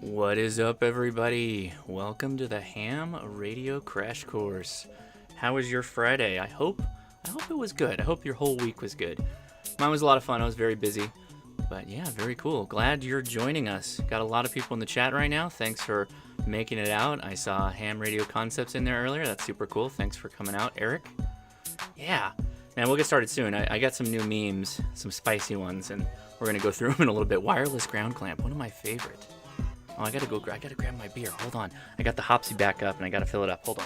What is up, everybody? Welcome to the Ham Radio Crash Course. How was your Friday? I hope it was good. I hope your whole week was good. Mine was a lot of fun. I was very busy. But yeah, very cool. Glad you're joining us. Got a lot of people in the chat right now. Thanks for making it out. I saw Ham Radio Concepts in there earlier. That's super cool. Thanks for coming out, Eric. Yeah. Man, we'll get started soon. I got some new memes, some spicy ones, and we're going to go through them in a little bit. Wireless ground clamp, one of my favorite. Oh, I gotta grab my beer. Hold on. I got the Hopsy back up and I gotta fill it up. Hold on.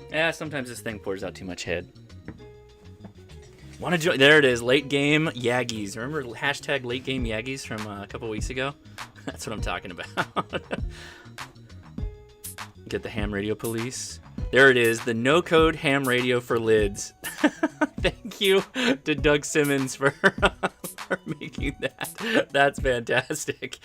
Yeah, sometimes this thing pours out too much head. Want to join? There it is. Late game Yaggies. Remember hashtag late game Yaggies from a couple weeks ago? That's what I'm talking about. Get the ham radio police. There it is, the no-code ham radio for lids. Thank you to Doug Simmons for making that. That's fantastic.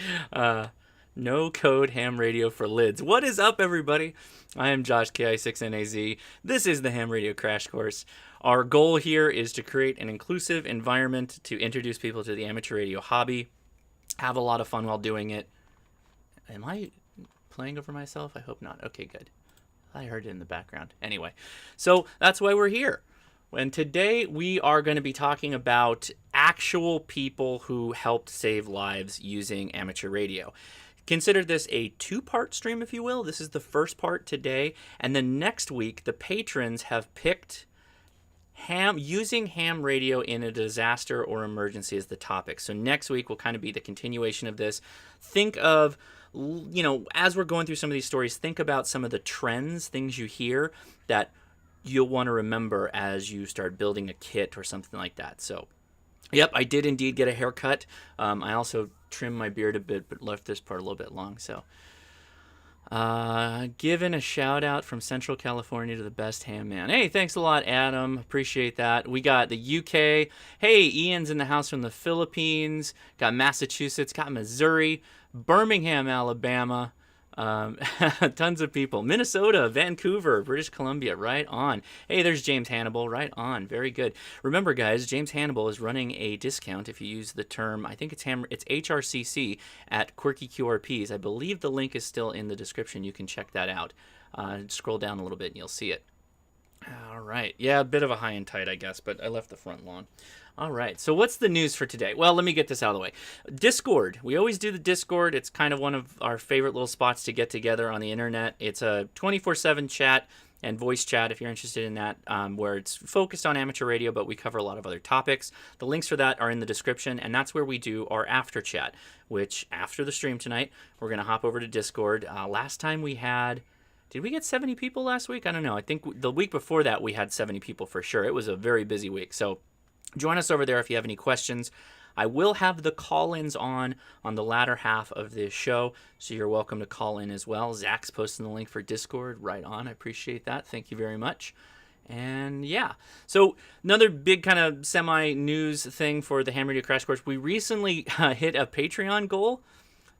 No-code ham radio for lids. What is up, everybody? I am Josh, KI6NAZ. This is the Ham Radio Crash Course. Our goal here is to create an inclusive environment to introduce people to the amateur radio hobby. Have a lot of fun while doing it. Am I playing over myself? I hope not. Okay, good. I heard it in the background. Anyway, so that's why we're here. And today we are going to be talking about actual people who helped save lives using amateur radio. Consider this a two-part stream, if you will. This is the first part today, and then next week the patrons have picked using ham radio in a disaster or emergency as the topic. So next week will kind of be the continuation of this. Think of, you know, as we're going through some of these stories, think about some of the trends, things you hear that you'll want to remember as you start building a kit or something like that. So, yep, I did indeed get a haircut. I also trimmed my beard a bit, but left this part a little bit long. So, giving a shout out from Central California to the best ham man. Hey, thanks a lot, Adam. Appreciate that. We got the UK. Hey, Ian's in the house from the Philippines. Got Massachusetts. Got Missouri. Birmingham, Alabama. Tons of people. Minnesota, Vancouver, British Columbia, right on. Hey, there's James Hannibal, right on. Very good. Remember, guys, James Hannibal is running a discount if you use the term, I think it's HRCC at Quirky QRPs. I believe the link is still in the description. You can check that out. Scroll down a little bit and you'll see it. All right. Yeah, a bit of a high and tight, I guess, but I left the front lawn. All right. So what's the news for today? Well, let me get this out of the way. Discord. We always do the Discord. It's kind of one of our favorite little spots to get together on the internet. It's a 24/7 chat and voice chat if you're interested in that, where it's focused on amateur radio, but we cover a lot of other topics. The links for that are in the description, and that's where we do our after chat, which after the stream tonight, we're going to hop over to Discord. Last time we had... Did we get 70 people last week? I don't know. I think the week before that we had 70 people for sure. It was a very busy week. So join us over there if you have any questions. I will have the call-ins on the latter half of this show, so you're welcome to call in as well. Zach's posting the link for Discord. Right on. I appreciate that. Thank you very much. And yeah, so another big kind of semi-news thing for the Ham Radio Crash Course. We recently hit a Patreon goal.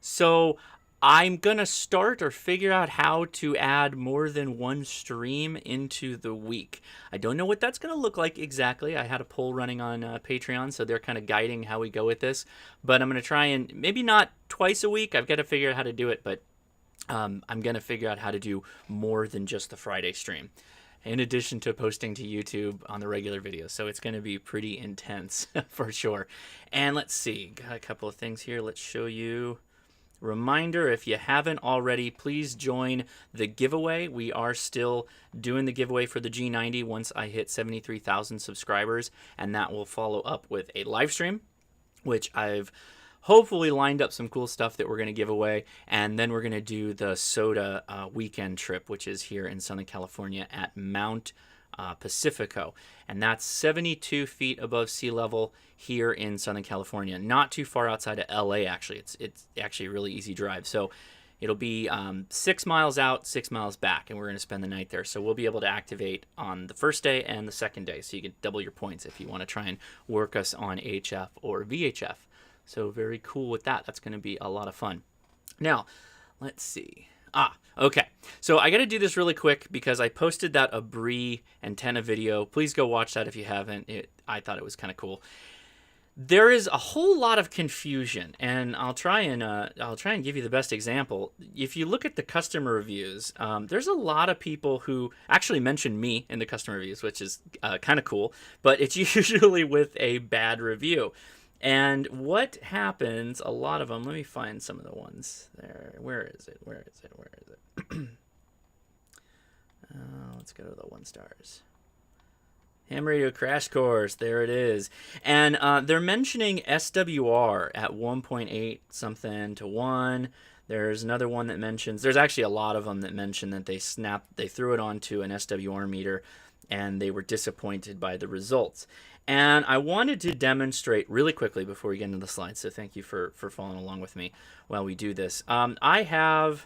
So I'm going to start or figure out how to add more than one stream into the week. I don't know what that's going to look like exactly. I had a poll running on Patreon, so they're kind of guiding how we go with this. But I'm going to try and maybe not twice a week. I've got to figure out how to do it, but I'm going to figure out how to do more than just the Friday stream, in addition to posting to YouTube on the regular videos. So it's going to be pretty intense for sure. And let's see. Got a couple of things here. Let's show you. Reminder, if you haven't already, please join the giveaway. We are still doing the giveaway for the G90 once I hit 73,000 subscribers, and that will follow up with a live stream, which I've hopefully lined up some cool stuff that we're going to give away, and then we're going to do the SOTA weekend trip, which is here in Southern California at Mount Pacifico, and that's 72 feet above sea level here in Southern California, not too far outside of LA. Actually, it's actually a really easy drive. So it'll be 6 miles out, 6 miles back, and we're going to spend the night there. So we'll be able to activate on the first day and the second day, so you can double your points if you want to try and work us on HF or VHF. So very cool with that. That's going to be a lot of fun. Now, let's see. Okay. So I got to do this really quick because I posted that Abri antenna video. Please go watch that if you haven't. I thought it was kind of cool. There is a whole lot of confusion, and I'll try and give you the best example. If you look at the customer reviews, there's a lot of people who actually mention me in the customer reviews, which is kind of cool. But it's usually with a bad review. And what happens? A lot of them. Let me find some of the ones there. Where is it? Where is it? Where is it? Let's go to the 1 stars. Ham radio crash course, there it is. And they're mentioning SWR at 1.8 something to 1. There's another one that mentions, there's actually a lot of them that mention that they threw it onto an SWR meter and they were disappointed by the results. And I wanted to demonstrate really quickly before we get into the slides, so thank you for following along with me while we do this. I have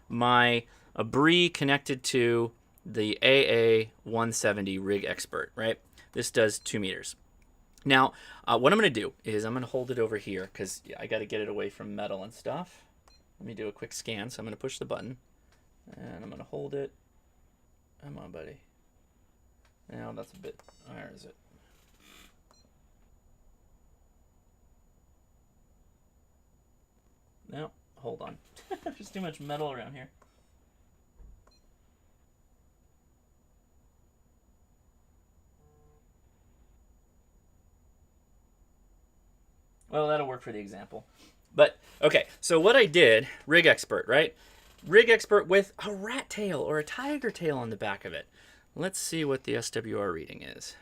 my Abri connected to the AA170 Rig Expert, right? This does 2 meters. Now, what I'm going to do is I'm going to hold it over here because I got to get it away from metal and stuff. Let me do a quick scan. So I'm going to push the button, and I'm going to hold it. Come on, buddy. Now that's a bit, where is it? No, hold on. There's too much metal around here. Well, that'll work for the example. But, okay, so what I did, Rig Expert, right? Rig Expert with a rat tail or a tiger tail on the back of it. Let's see what the SWR reading is.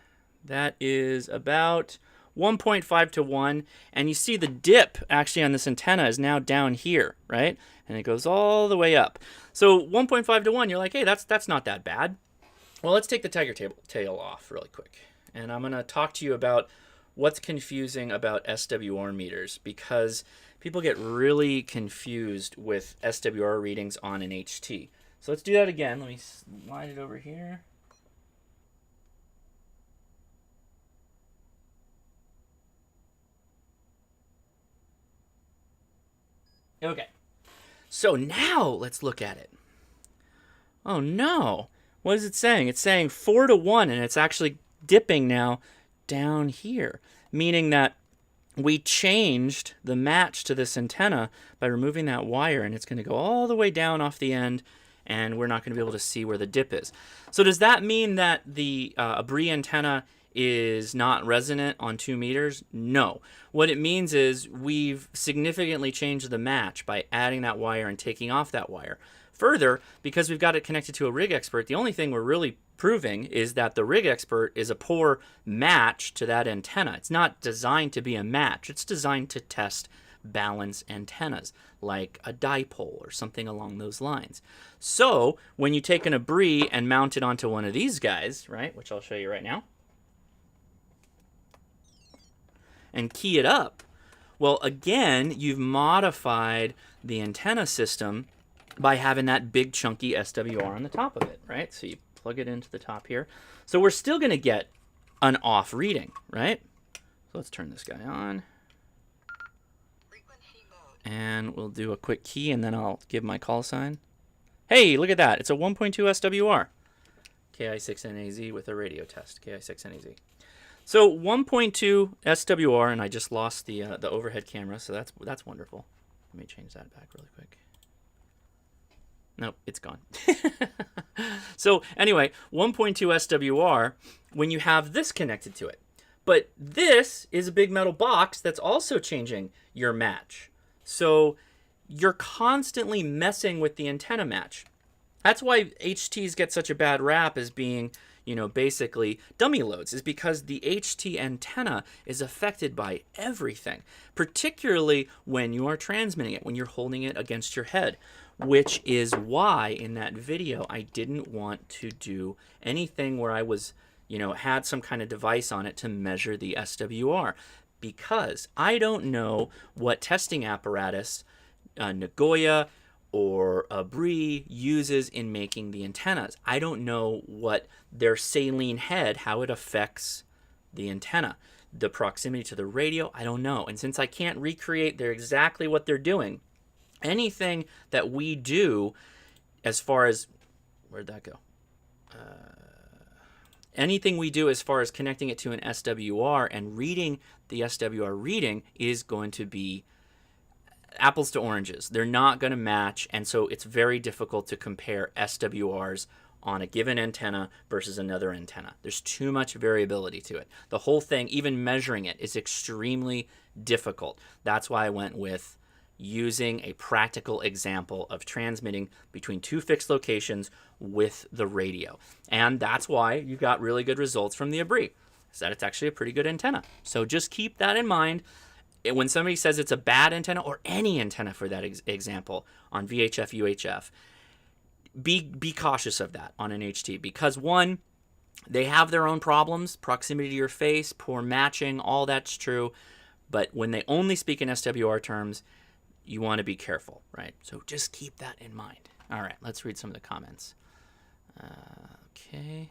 That is about 1.5 to 1. And you see the dip actually on this antenna is now down here, right? And it goes all the way up. So 1.5 to 1, you're like, hey, that's not that bad. Well, let's take the tiger tail off really quick. And I'm going to talk to you about what's confusing about SWR meters, because people get really confused with SWR readings on an HT. So let's do that again. Let me slide it over here. Okay. So now let's look at it. Oh no. What is it saying? It's saying 4 to 1, and it's actually dipping now down here, meaning that we changed the match to this antenna by removing that wire, and it's going to go all the way down off the end, and we're not going to be able to see where the dip is. So does that mean that the Abri antenna is not resonant on 2 meters? No. What it means is we've significantly changed the match by adding that wire and taking off that wire. Further, because we've got it connected to a Rig Expert, the only thing we're really proving is that the Rig Expert is a poor match to that antenna. It's not designed to be a match. It's designed to test balance antennas, like a dipole or something along those lines. So when you take an Abri and mount it onto one of these guys, right, which I'll show you right now, and key it up, well, again, you've modified the antenna system by having that big chunky SWR on the top of it, right? So you plug it into the top here. So we're still going to get an off reading, right? So let's turn this guy on. And we'll do a quick key, and then I'll give my call sign. Hey, look at that. It's a 1.2 SWR. KI6NAZ with a radio test. KI6NAZ. So 1.2 SWR, and I just lost the overhead camera, so that's wonderful. Let me change that back really quick. Nope, it's gone. So anyway, 1.2 SWR when you have this connected to it. But this is a big metal box that's also changing your match. So you're constantly messing with the antenna match. That's why HTs get such a bad rap as being, you know, basically dummy loads, is because the HT antenna is affected by everything, particularly when you are transmitting it, when you're holding it against your head, which is why in that video I didn't want to do anything where I was, you know, had some kind of device on it to measure the SWR, because I don't know what testing apparatus Nagoya or Abri uses in making the antennas. I don't know what their saline head, how it affects the antenna. The proximity to the radio, I don't know. And since I can't recreate exactly what they're doing, anything that we do as far as, where'd that go? Anything we do as far as connecting it to an SWR and reading the SWR reading is going to be apples to oranges. They're not going to match, and so it's very difficult to compare SWRs on a given antenna versus another antenna. There's too much variability to it. The whole thing, even measuring it, is extremely difficult. That's why I went with using a practical example of transmitting between two fixed locations with the radio. And that's why you got really good results from the Abri, is that it's actually a pretty good antenna. So just keep that in mind. When somebody says it's a bad antenna, or any antenna for that example, on VHF, UHF, be cautious of that on an HT, because one, they have their own problems, proximity to your face, poor matching, all that's true. But when they only speak in SWR terms, you want to be careful, right? So just keep that in mind. All right, let's read some of the comments. Okay.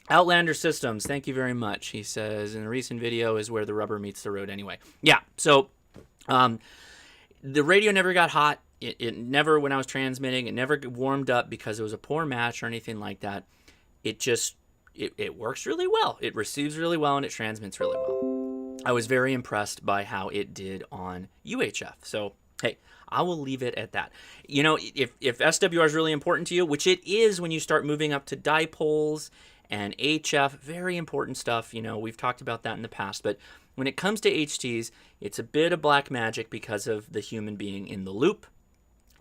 Outlander Systems, thank you very much. He says, in a recent video is where the rubber meets the road anyway. Yeah, so the radio never got hot. It never, when I was transmitting, it never warmed up because it was a poor match or anything like that. It just, it works really well. It receives really well and it transmits really well. I was very impressed by how it did on UHF. So, hey, I will leave it at that. You know, if SWR is really important to you, which it is when you start moving up to dipoles and HF, very important stuff. You know, we've talked about that in the past. But when it comes to HTs, it's a bit of black magic because of the human being in the loop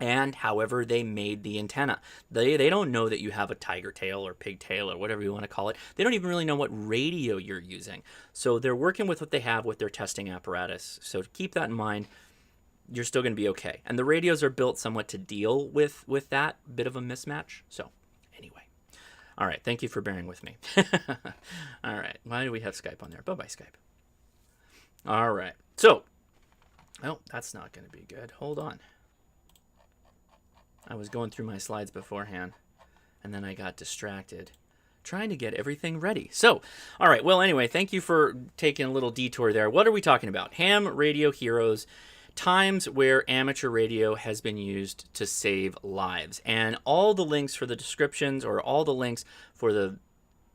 and however they made the antenna. They don't know that you have a tiger tail or pigtail or whatever you want to call it. They don't even really know what radio you're using. So they're working with what they have with their testing apparatus. So keep that in mind. You're still going to be okay. And the radios are built somewhat to deal with that bit of a mismatch. So anyway. All right. Thank you for bearing with me. All right. Why do we have Skype on there? Bye-bye, Skype. All right. So, oh, that's not going to be good. Hold on. I was going through my slides beforehand, and then I got distracted trying to get everything ready. So, all right. Well, anyway, thank you for taking a little detour there. What are we talking about? Ham radio heroes. Times where amateur radio has been used to save lives. And all the links for the descriptions, or all the links for the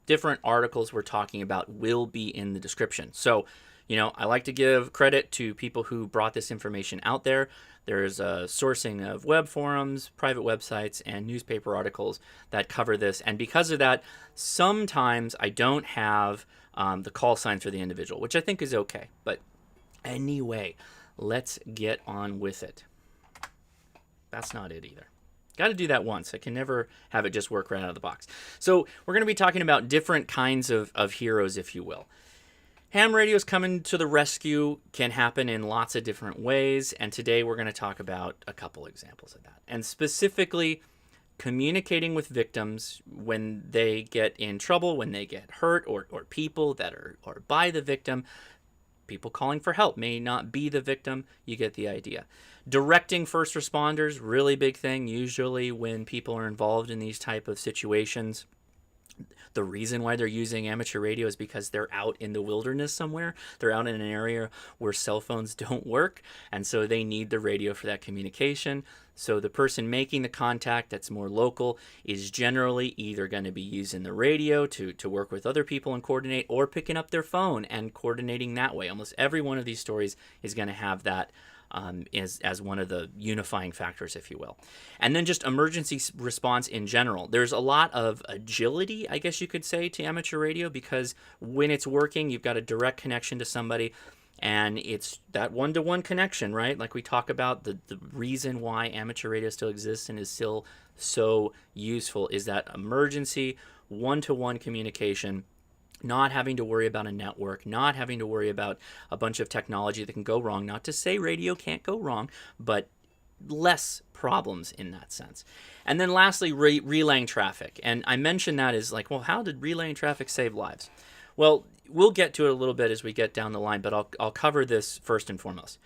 different articles we're talking about, will be in the description. So, you know, I like to give credit to people who brought this information out there. There's a sourcing of web forums, private websites, and newspaper articles that cover this. And because of that, sometimes I don't have the call signs for the individual, which I think is okay. But anyway, let's get on with it. That's not it either. Got to do that once. I can never have it just work right out of the box. So we're going to be talking about different kinds of heroes, if you will. Ham radios coming to the rescue can happen in lots of different ways, and today we're going to talk about a couple examples of that. And specifically, communicating with victims when they get in trouble, when they get hurt, or people that are by the victim. People calling for help may not be the victim. You get the idea. Directing first responders, really big thing. Usually when people are involved in these type of situations, the reason why they're using amateur radio is because they're out in the wilderness somewhere. They're out in an area where cell phones don't work, and so they need the radio for that communication. So the person making the contact that's more local is generally either going to be using the radio to work with other people and coordinate, or picking up their phone and coordinating that way. Almost every one of these stories is going to have that as one of the unifying factors, if you will. And then just emergency response in general. There's a lot of agility, I guess you could say, to amateur radio, because when it's working, you've got a direct connection to somebody. And it's that one-to-one connection, right? Like we talk about, the reason why amateur radio still exists and is still so useful is that emergency one-to-one communication, not having to worry about a network, not having to worry about a bunch of technology that can go wrong. Not to say radio can't go wrong, but less problems in that sense. And then lastly, relaying traffic. And I mentioned that as like, well, how did relaying traffic save lives? Well, we'll get to it a little bit as we get down the line, but I'll cover this first and foremost.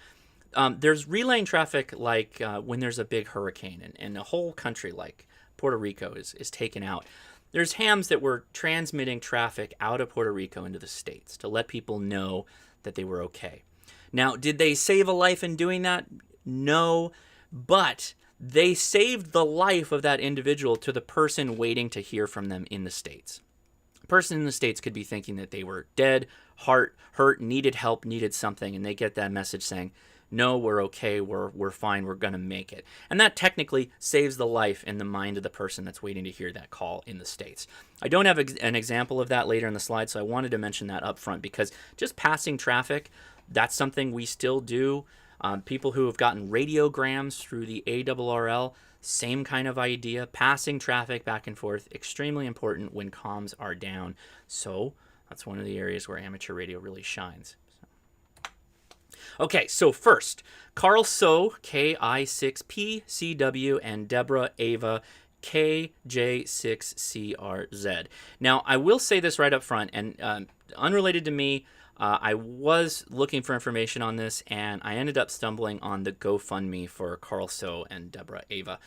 There's relaying traffic like when there's a big hurricane and a whole country like Puerto Rico is taken out. There's hams that were transmitting traffic out of Puerto Rico into the States to let people know that they were okay. Now, did they save a life in doing that? No, but they saved the life of that individual to the person waiting to hear from them in the States. The person in the States could be thinking that they were dead, hurt, needed help, needed something, and they get that message saying, no, we're okay, we're fine, we're going to make it. And that technically saves the life in the mind of the person that's waiting to hear that call in the States. I don't have an example of that later in the slide, so I wanted to mention that up front because just passing traffic, that's something we still do. People who have gotten radiograms through the ARRL, same kind of idea. Passing traffic back and forth, extremely important when comms are down. So that's one of the areas where amateur radio really shines. Okay, so first, Carl So, KI6PCW, and Deborah Ava, KJ6CRZ. Now, I will say this right up front, and unrelated to me, I was looking for information on this, and I ended up stumbling on the GoFundMe for Carl So and Deborah Ava.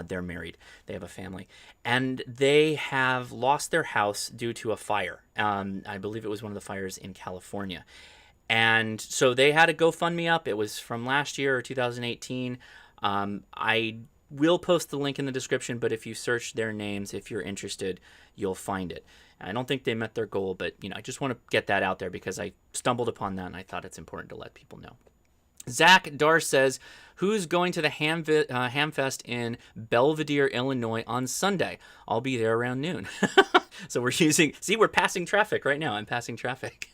They're married. They have a family. And they have lost their house due to a fire. I believe it was one of the fires in California. And so they had a GoFundMe up. It was from last year or 2018. I will post the link in the description, but if you search their names, if you're interested, you'll find it. I don't think they met their goal, but I just want to get that out there because I stumbled upon that and I thought it's important to let people know. Zach Dar says, who's going to the Hamfest in Belvedere, Illinois on Sunday? I'll be there around noon. So we're passing traffic right now. I'm passing traffic.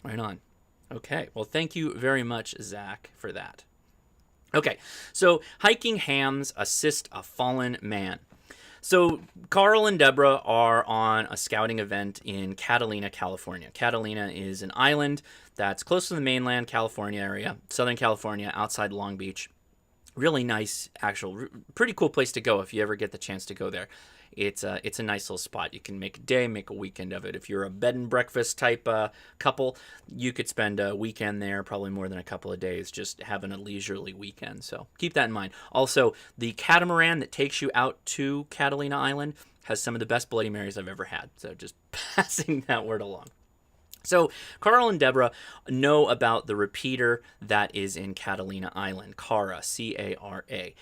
Right on. Okay. Well, thank you very much, Zach, for that. Okay. So hiking hams assist a fallen man. So Carl and Deborah are on a scouting event in Catalina, California. Catalina is an island that's close to the mainland California area, Southern California, outside Long Beach. Really nice, pretty cool place to go if you ever get the chance to go there. It's a nice little spot. You can make a day, make a weekend of it. If you're a bed and breakfast type couple, you could spend a weekend there, probably more than a couple of days, just having a leisurely weekend. So keep that in mind. Also, the catamaran that takes you out to Catalina Island has some of the best Bloody Marys I've ever had. So just passing that word along. So Carl and Deborah know about the repeater that is in Catalina Island, Cara, C-A-R-A.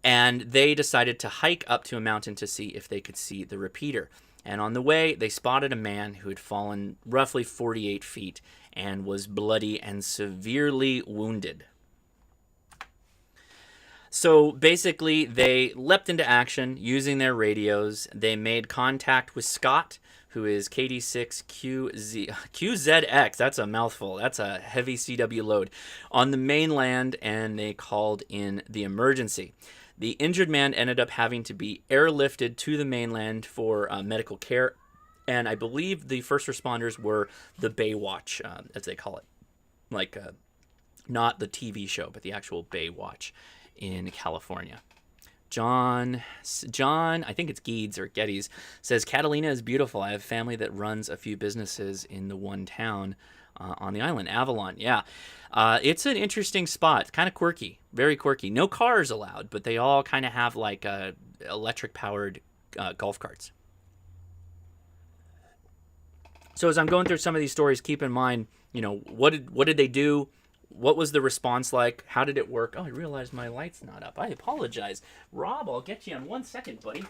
And they decided to hike up to a mountain to see if they could see the repeater. And on the way, they spotted a man who had fallen roughly 48 feet and was bloody and severely wounded. So basically, they leapt into action using their radios. They made contact with Scott, who is KD6QZX. That's a mouthful. That's a heavy CW load on the mainland, and they called in the emergency. The injured man ended up having to be airlifted to the mainland for medical care, and I believe the first responders were the Baywatch, as they call it. Like, not the TV show, but the actual Baywatch in California. John, I think it's Geeds or Geddes, says, Catalina is beautiful. I have family that runs a few businesses in the one town on the island, Avalon. Yeah, it's an interesting spot. Kind of quirky, very quirky. No cars allowed, but they all kind of have like electric-powered golf carts. So as I'm going through some of these stories, keep in mind, what did they do? What was the response like? How did it work? Oh, I realized my light's not up. I apologize. Rob, I'll get you in 1 second, buddy.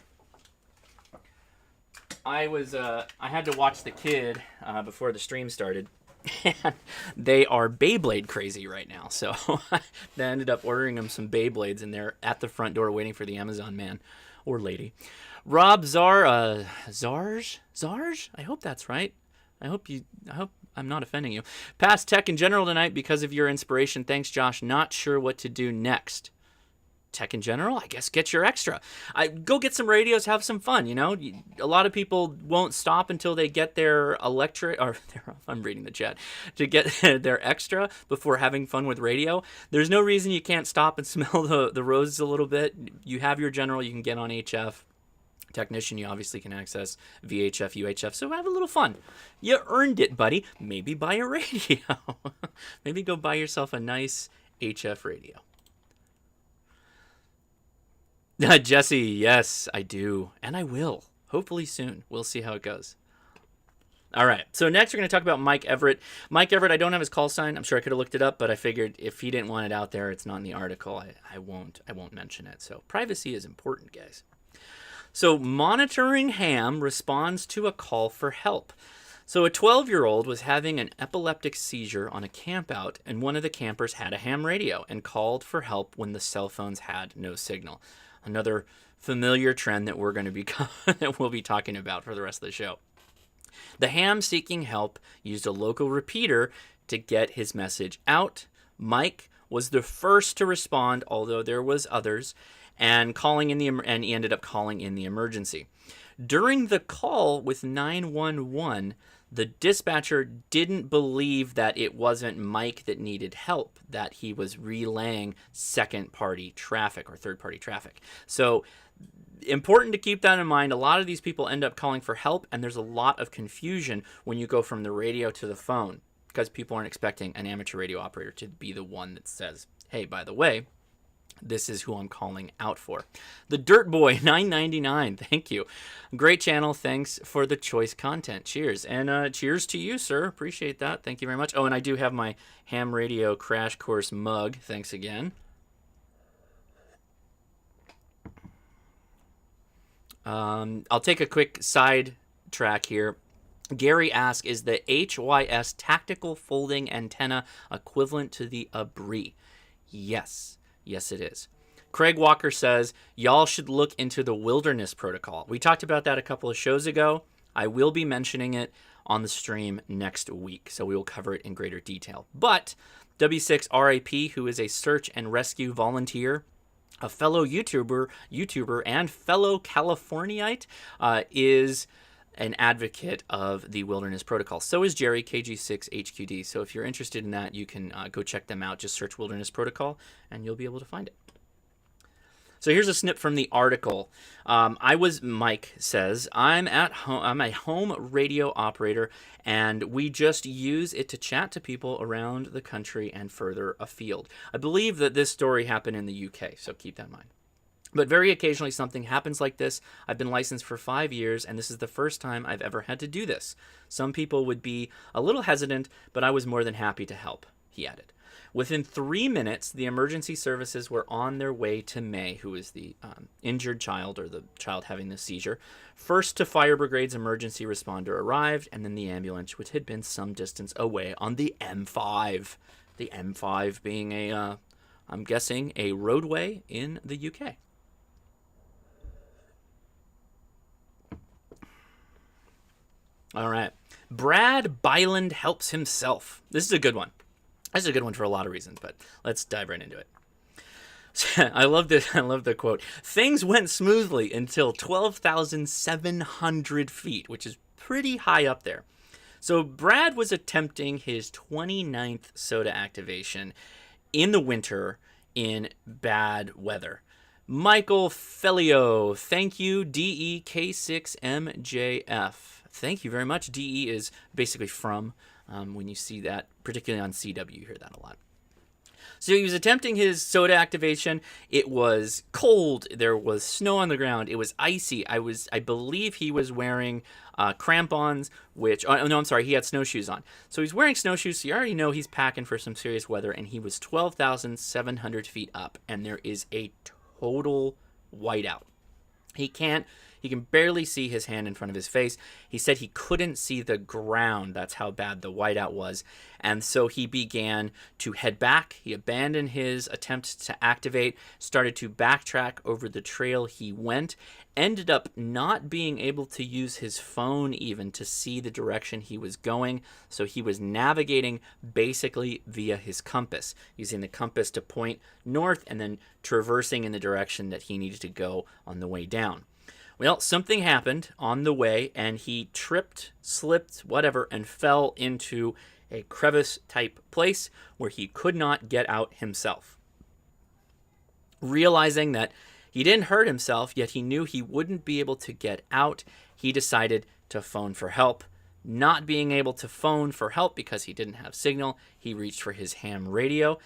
I had to watch the kid before the stream started. And they are Beyblade crazy right now. So I ended up ordering them some Beyblades, and they're at the front door waiting for the Amazon man or lady. Rob Zarge? I hope that's right. I hope I'm not offending you. Past tech in general tonight because of your inspiration. Thanks, Josh. Not sure what to do next. Tech in general, I guess get your extra. Go get some radios, have some fun, A lot of people won't stop until they get their I'm reading the chat, to get their extra before having fun with radio. There's no reason you can't stop and smell the roses a little bit. You have your general, you can get on HF. Technician, you obviously can access VHF, UHF, so have a little fun. You earned it, buddy. Maybe buy a radio. Maybe go buy yourself a nice HF radio. Jesse, yes, I do. And I will. Hopefully soon. We'll see how it goes. All right. So next we're going to talk about Mike Everett. Mike Everett, I don't have his call sign. I'm sure I could have looked it up, but I figured if he didn't want it out there, it's not in the article. I won't mention it. So privacy is important, guys. So monitoring ham responds to a call for help. So a 12-year-old was having an epileptic seizure on a campout, and one of the campers had a ham radio and called for help when the cell phones had no signal. Another familiar trend that we're going to be that we'll be talking about for the rest of the show. The ham seeking help used a local repeater to get his message out. Mike was the first to respond, although there was others, and he ended up calling in the emergency. During the call with 911, the dispatcher didn't believe that it wasn't Mike that needed help, that he was relaying second-party traffic or third-party traffic. So important to keep that in mind. A lot of these people end up calling for help, and there's a lot of confusion when you go from the radio to the phone because people aren't expecting an amateur radio operator to be the one that says, hey, by the way, this is who I'm calling out for. The Dirt Boy 999, thank you. Great channel. Thanks for the choice content. Cheers. And cheers to you, sir. Appreciate that. Thank you very much. Oh, and I do have my ham radio crash course mug. Thanks again. I'll take a quick side track here. Gary asks, is the HYS tactical folding antenna equivalent to the Abri? Yes. Yes, it is. Craig Walker says, y'all should look into the wilderness protocol. We talked about that a couple of shows ago. I will be mentioning it on the stream next week, so we will cover it in greater detail. But W6RAP, who is a search and rescue volunteer, a fellow YouTuber and fellow Californiite, is an advocate of the wilderness protocol. So is Jerry, KG6HQD. So if you're interested in that, you can go check them out. Just search wilderness protocol and you'll be able to find it. So here's a snip from the article. Mike says, I'm a home radio operator, and we just use it to chat to people around the country and further afield. I believe that this story happened in the UK, so keep that in mind. But very occasionally something happens like this. I've been licensed for 5 years, and this is the first time I've ever had to do this. Some people would be a little hesitant, but I was more than happy to help, he added. Within 3 minutes, the emergency services were on their way to May, who is the injured child or the child having the seizure. First to fire brigade's emergency responder arrived, and then the ambulance, which had been some distance away on the M5. The M5 being I'm guessing, a roadway in the UK. All right. Brad Byland helps himself. This is a good one. This is a good one for a lot of reasons, but let's dive right into it. I love this. I love the quote. Things went smoothly until 12,700 feet, which is pretty high up there. So Brad was attempting his 29th SOTA activation in the winter in bad weather. Michael Felio, thank you, DEK6MJF. Thank you very much. DE is basically from. When you see that, particularly on CW, you hear that a lot. So he was attempting his SOTA activation. It was cold. There was snow on the ground. It was icy. I believe he was wearing crampons, he had snowshoes on. So he's wearing snowshoes, so you already know he's packing for some serious weather, and he was 12,700 feet up, and there is a total whiteout. He can barely see his hand in front of his face. He said he couldn't see the ground. That's how bad the whiteout was. And so he began to head back. He abandoned his attempt to activate, started to backtrack over the trail he went, ended up not being able to use his phone even to see the direction he was going. So he was navigating basically via his compass, using the compass to point north and then traversing in the direction that he needed to go on the way down. Well, something happened on the way, and he tripped, slipped, whatever, and fell into a crevasse-type place where he could not get out himself. Realizing that he didn't hurt himself, yet he knew he wouldn't be able to get out, he decided to phone for help. Not being able to phone for help because he didn't have signal, he reached for his ham radio,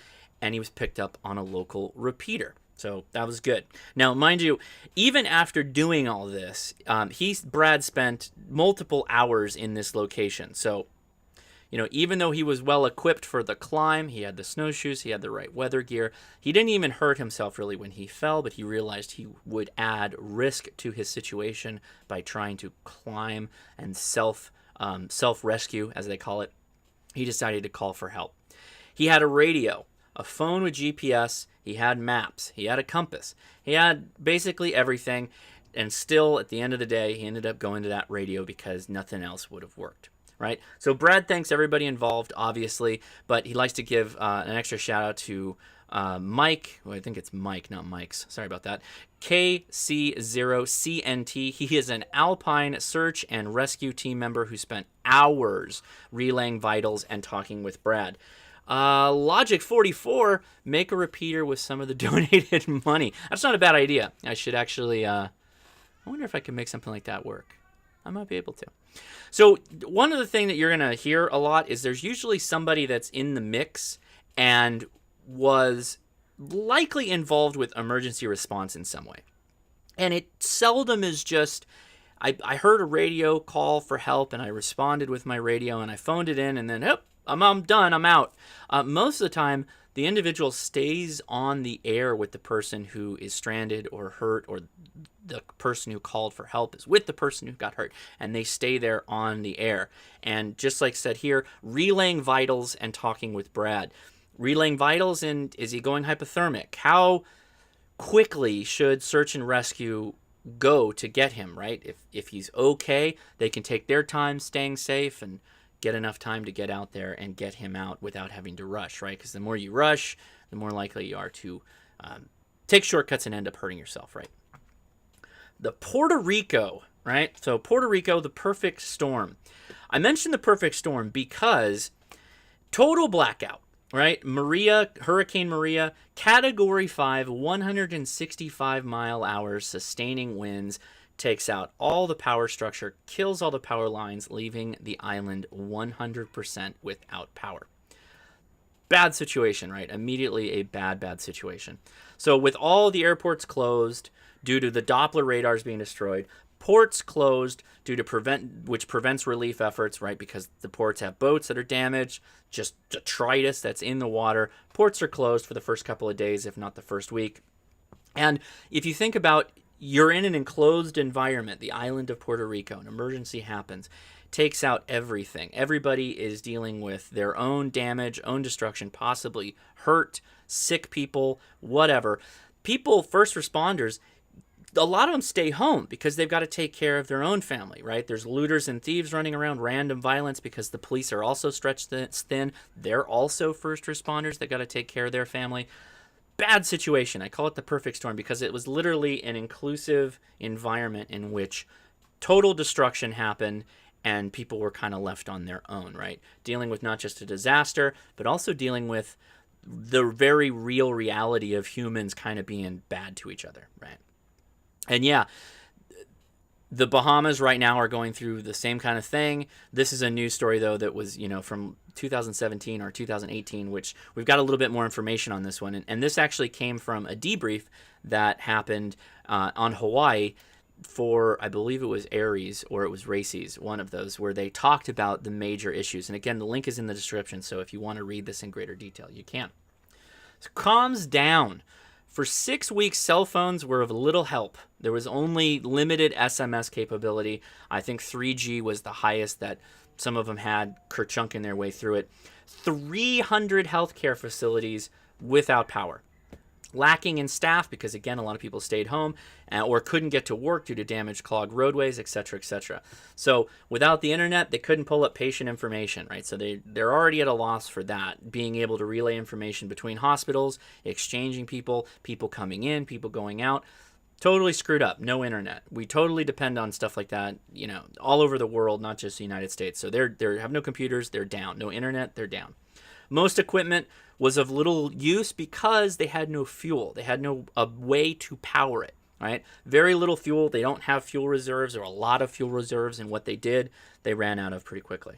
and he was picked up on a local repeater. So that was good. Now, mind you, even after doing all this, Brad spent multiple hours in this location. So, even though he was well equipped for the climb, he had the snowshoes, he had the right weather gear, he didn't even hurt himself really when he fell, but he realized he would add risk to his situation by trying to climb and self-rescue, as they call it. He decided to call for help. He had a radio, a phone with GPS, he had maps, he had a compass, he had basically everything, and still, at the end of the day, he ended up going to that radio because nothing else would have worked, right? So Brad thanks everybody involved, obviously, but he likes to give an extra shout-out to Mike. Well, I think it's Mike, not Mike's. Sorry about that. KC0CNT. He is an Alpine search and rescue team member who spent hours relaying vitals and talking with Brad. Logic 44, make a repeater with some of the donated money. That's not a bad idea. I should actually, I wonder if I can make something like that work. I might be able to. So one of the things that you're going to hear a lot is there's usually somebody that's in the mix and was likely involved with emergency response in some way. And it seldom is just, I heard a radio call for help and I responded with my radio and I phoned it in and then, I'm done, I'm out. Most of the time, the individual stays on the air with the person who is stranded or hurt, or the person who called for help is with the person who got hurt, and they stay there on the air. And just like said here, relaying vitals and talking with Brad. Relaying vitals, and is he going hypothermic? How quickly should search and rescue go to get him, right? If he's okay, they can take their time staying safe and get enough time to get out there and get him out without having to rush, right? Because the more you rush, the more likely you are to take shortcuts and end up hurting yourself, right? The Puerto Rico, right? So Puerto Rico, the perfect storm. I mentioned the perfect storm because total blackout, right? Hurricane Maria, Category 5, 165 mile hours, sustaining winds, takes out all the power structure, kills all the power lines, leaving the island 100% without power. Bad situation, right? Immediately a bad situation. So with all the airports closed due to the Doppler radars being destroyed, ports closed which prevents relief efforts, right? Because the ports have boats that are damaged, just detritus that's in the water. Ports are closed for the first couple of days, if not the first week. And if you think about, you're in an enclosed environment, the island of Puerto Rico, an emergency happens, takes out everything. Everybody is dealing with their own damage, own destruction, possibly hurt, sick people, whatever. People, first responders, a lot of them stay home because they've got to take care of their own family, right? There's looters and thieves running around, random violence because the police are also stretched thin. They're also first responders that got to take care of their family. Bad situation. I call it the perfect storm because it was literally an inclusive environment in which total destruction happened and people were kind of left on their own, right? Dealing with not just a disaster, but also dealing with the very real reality of humans kind of being bad to each other, right? And yeah, the Bahamas right now are going through the same kind of thing. This is a news story, though, that was, from 2017 or 2018, which we've got a little bit more information on this one. And this actually came from a debrief that happened on Hawaii for, I believe it was Aries or it was Races, one of those, where they talked about the major issues. And again, the link is in the description, so if you want to read this in greater detail, you can. So calms down. For 6 weeks, cell phones were of little help. There was only limited SMS capability. I think 3G was the highest that some of them had, kerchunking their way through it. 300 healthcare facilities without power. Lacking in staff because, again, a lot of people stayed home or couldn't get to work due to damaged clogged roadways, etc., etc. So without the internet, they couldn't pull up patient information, right? So they're already at a loss for that, being able to relay information between hospitals, exchanging people coming in, people going out. Totally screwed up. No internet. We totally depend on stuff like that, all over the world, not just the United States. So they have no computers, they're down. No internet, they're down. Most equipment was of little use because they had no fuel. They had no way to power it, right? Very little fuel. They don't have fuel reserves or a lot of fuel reserves, and what they did, they ran out of pretty quickly.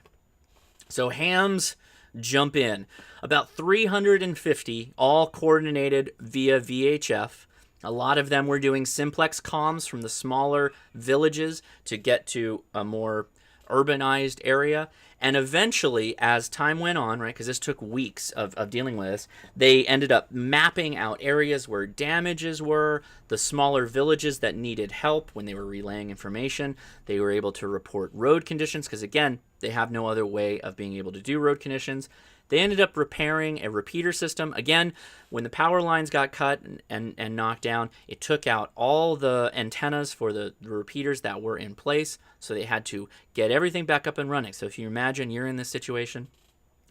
So hams jump in. About 350, all coordinated via VHF. A lot of them were doing simplex comms from the smaller villages to get to a more urbanized area. And eventually, as time went on, right, because this took weeks of dealing with this, they ended up mapping out areas where damages were, the smaller villages that needed help when they were relaying information. They were able to report road conditions because, again, they have no other way of being able to do road conditions. They ended up repairing a repeater system. Again, when the power lines got cut and knocked down, it took out all the antennas for the repeaters that were in place. So they had to get everything back up and running. So if you imagine you're in this situation,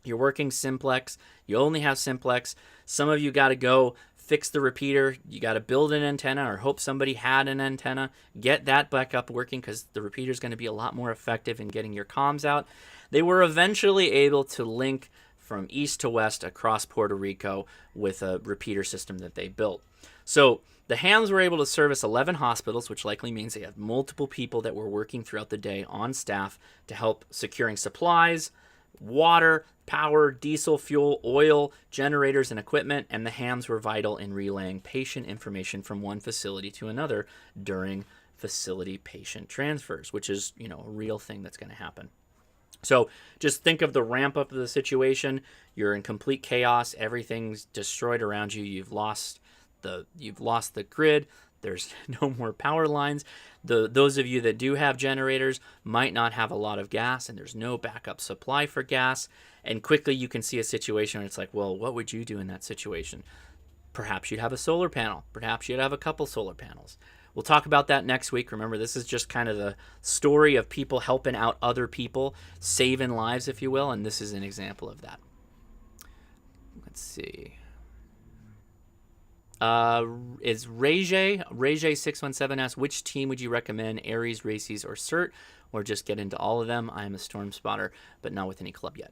you're working simplex, you only have simplex. Some of you got to go fix the repeater. You got to build an antenna or hope somebody had an antenna. Get that back up working because the repeater is going to be a lot more effective in getting your comms out. They were eventually able to link from east to west across Puerto Rico with a repeater system that they built. So the hams were able to service 11 hospitals, which likely means they have multiple people that were working throughout the day on staff to help securing supplies, water, power, diesel, fuel, oil, generators, and equipment, and the hams were vital in relaying patient information from one facility to another during facility patient transfers, which is, a real thing that's going to happen. So just think of the ramp up of the situation. You're in complete chaos. Everything's destroyed around you. You've lost the grid. There's no more power lines. Those of you that do have generators might not have a lot of gas, and there's no backup supply for gas. And quickly you can see a situation where it's like, well, what would you do in that situation? Perhaps you'd have a solar panel. Perhaps you'd have a couple solar panels. We'll talk about that next week. Remember, this is just kind of the story of people helping out other people, saving lives, if you will, and this is an example of that. Let's see. Is Ray617 asks, which team would you recommend, Aries, Races, or CERT, or just get into all of them? I am a storm spotter, but not with any club yet.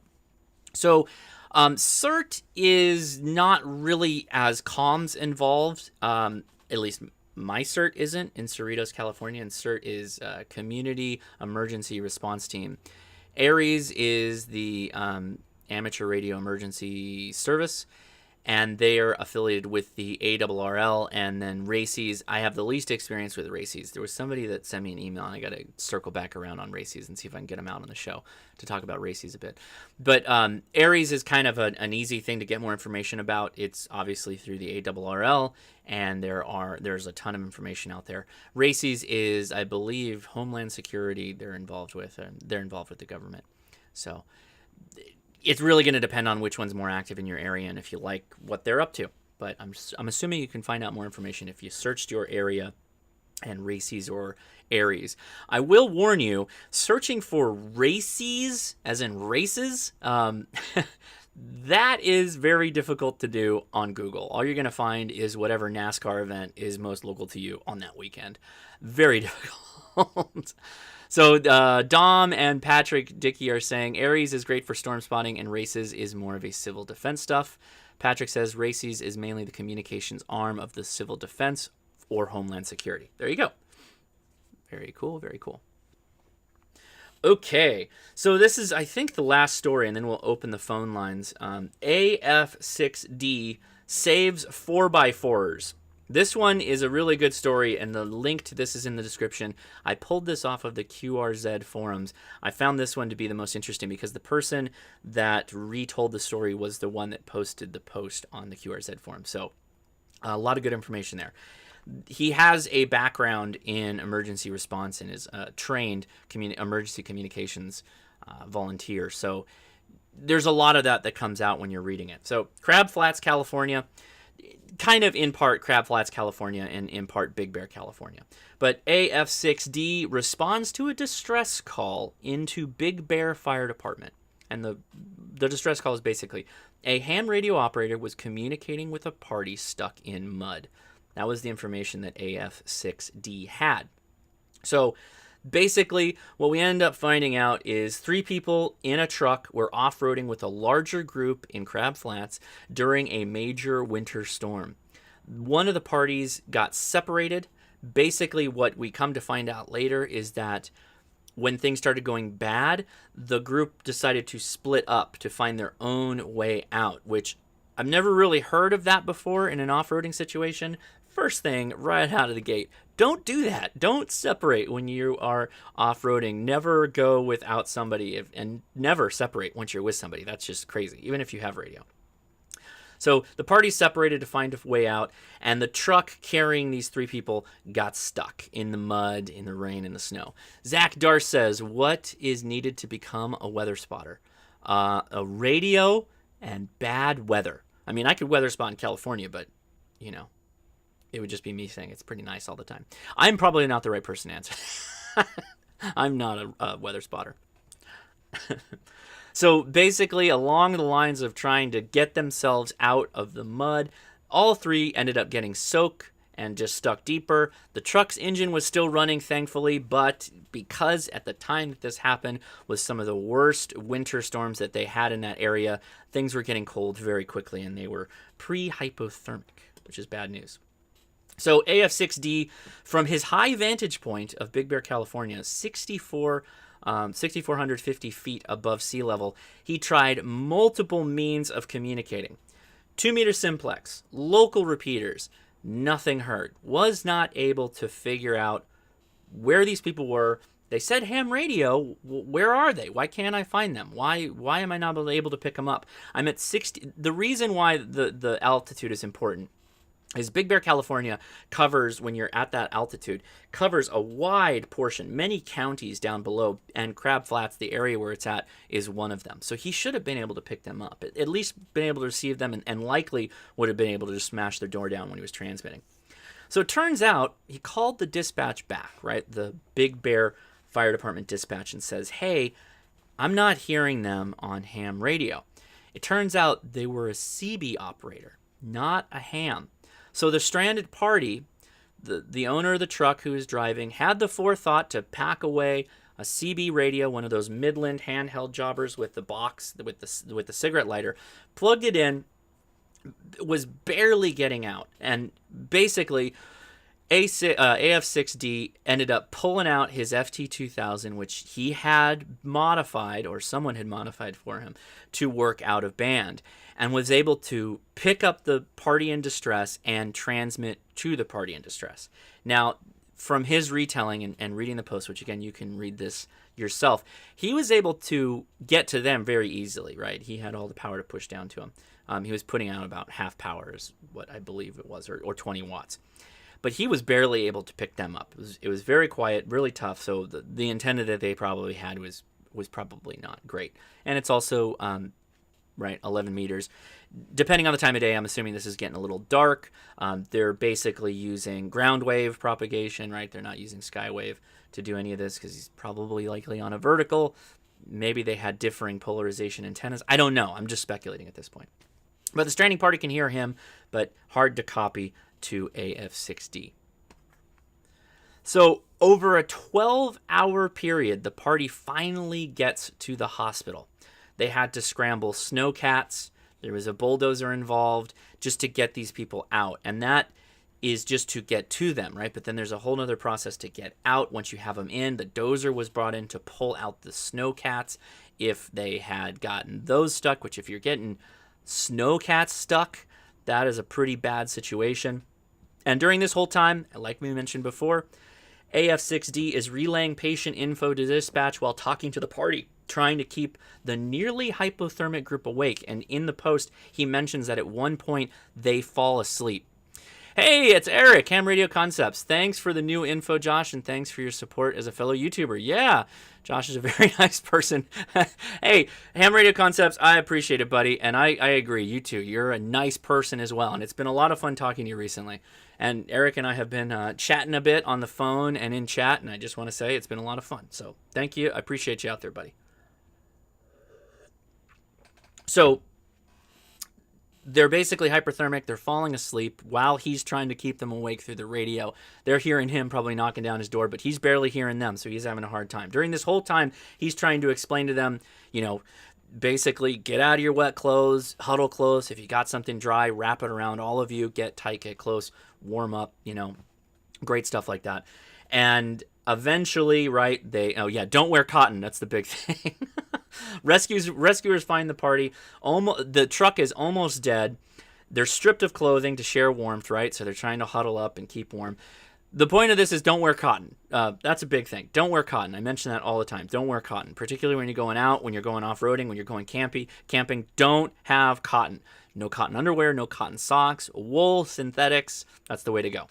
So CERT is not really as comms involved, at least my CERT isn't in Cerritos, California, and CERT is Community Emergency Response Team. Aries is the Amateur Radio Emergency Service, and they are affiliated with the ARRL. And then Races, I have the least experience with Races. There was somebody that sent me an email, and I got to circle back around on Races and see if I can get them out on the show to talk about Races a bit. But Aries is kind of an easy thing to get more information about. It's obviously through the ARRL, and there's a ton of information out there. Races is, I believe, Homeland Security. They're involved with the government. So it's really going to depend on which one's more active in your area and if you like what they're up to. But I'm assuming you can find out more information if you searched your area and Races or Aries. I will warn you, searching for Races, as in races, that is very difficult to do on Google. All you're going to find is whatever NASCAR event is most local to you on that weekend. Very difficult. So Dom and Patrick Dickey are saying Aries is great for storm spotting and Races is more of a civil defense stuff. Patrick says Races is mainly the communications arm of the civil defense or Homeland Security. There you go. Very cool, very cool. Okay, so this is, I think, the last story, and then we'll open the phone lines. AF6D saves 4x4ers. This one is a really good story, and the link to this is in the description. I pulled this off of the QRZ forums. I found this one to be the most interesting because the person that retold the story was the one that posted the post on the QRZ forum. So a lot of good information there. He has a background in emergency response and is a trained emergency communications volunteer. So there's a lot of that comes out when you're reading it. So Crab Flats, California, kind of in part Crab Flats, California, and in part Big Bear, California. But AF6D responds to a distress call into Big Bear Fire Department. And the distress call is basically a ham radio operator was communicating with a party stuck in mud. That was the information that AF6D had. So basically, what we end up finding out is 3 people in a truck were off-roading with a larger group in Crab Flats during a major winter storm. One of the parties got separated. Basically, what we come to find out later is that when things started going bad, the group decided to split up to find their own way out, which I've never really heard of that before in an off-roading situation. First thing, right out of the gate, don't do that. Don't separate when you are off-roading. Never go without somebody, and never separate once you're with somebody. That's just crazy, even if you have radio. So the party separated to find a way out, and the truck carrying these 3 people got stuck in the mud, in the rain, in the snow. Zach Darce says, what is needed to become a weather spotter? A radio and bad weather. I mean, I could weather spot in California, but, you know, it would just be me saying it's pretty nice all the time. I'm probably not the right person to answer. I'm not a weather spotter. So basically, along the lines of trying to get themselves out of the mud, all 3 ended up getting soaked and just stuck deeper. The truck's engine was still running, thankfully, but because at the time that this happened was some of the worst winter storms that they had in that area, things were getting cold very quickly, and they were pre-hypothermic, which is bad news. So AF6D, from his high vantage point of Big Bear, California, 6,450 feet above sea level, he tried multiple means of communicating. 2-meter simplex, local repeaters, nothing heard. Was not able to figure out where these people were. They said ham radio. Where are they? Why can't I find them? Why am I not able to pick them up? I'm at 60. The reason why the altitude is important is Big Bear, California covers, when you're at that altitude, covers a wide portion, many counties down below, and Crab Flats, the area where it's at, is one of them. So he should have been able to pick them up, at least been able to receive them, and likely would have been able to just smash their door down when he was transmitting. So it turns out he called the dispatch back, right? The Big Bear Fire Department dispatch, and says, hey, I'm not hearing them on ham radio. It turns out they were a CB operator, not a ham. So the stranded party, the owner of the truck who was driving, had the forethought to pack away a CB radio, one of those Midland handheld jobbers with the box, with the cigarette lighter, plugged it in, was barely getting out. And basically, AF6D ended up pulling out his FT2000, which he had modified, or someone had modified for him, to work out of band, and was able to pick up the party in distress and transmit to the party in distress. Now, from his retelling and reading the post, which again, you can read this yourself, he was able to get to them very easily, right? He had all the power to push down to them. He was putting out about half power is what I believe it was, or 20 watts. But he was barely able to pick them up. It was very quiet, really tough, so the antenna that they probably had was probably not great. And it's also, right, 11 meters. Depending on the time of day, I'm assuming this is getting a little dark. They're basically using ground wave propagation, right? They're not using skywave to do any of this because he's probably likely on a vertical. Maybe they had differing polarization antennas. I don't know. I'm just speculating at this point. But the stranding party can hear him, but hard to copy to AF6D. So over a 12-hour period, the party finally gets to the hospital. They had to scramble snowcats. There was a bulldozer involved just to get these people out. And that is just to get to them, right? But then there's a whole other process to get out. Once you have them in, the dozer was brought in to pull out the snowcats if they had gotten those stuck, which if you're getting snowcats stuck, that is a pretty bad situation. And during this whole time, like we mentioned before, AF6D is relaying patient info to dispatch while talking to the party, trying to keep the nearly hypothermic group awake. And in the post, he mentions that at one point they fall asleep. Hey, it's Eric, Ham Radio Concepts. Thanks for the new info, Josh, and thanks for your support as a fellow YouTuber. Yeah, Josh is a very nice person. Hey, Ham Radio Concepts, I appreciate it, buddy, and I agree. You too. You're a nice person as well, and it's been a lot of fun talking to you recently. And Eric and I have been chatting a bit on the phone and in chat, and I just want to say it's been a lot of fun. So thank you. I appreciate you out there, buddy. So they're basically hyperthermic. They're falling asleep while he's trying to keep them awake through the radio. They're hearing him probably knocking down his door, but he's barely hearing them, so he's having a hard time. During this whole time, he's trying to explain to them, you know, basically get out of your wet clothes, huddle close. If you got something dry, wrap it around all of you, get tight, get close, warm up, you know, great stuff like that. And eventually, right, don't wear cotton. That's the big thing. Rescuers find the party. The truck is almost dead. They're stripped of clothing to share warmth, right? So they're trying to huddle up and keep warm. The point of this is don't wear cotton. That's a big thing. Don't wear cotton. I mention that all the time. Don't wear cotton, particularly when you're going out, when you're going off-roading, when you're going camping. Don't have cotton. No cotton underwear, no cotton socks, wool, synthetics. That's the way to go.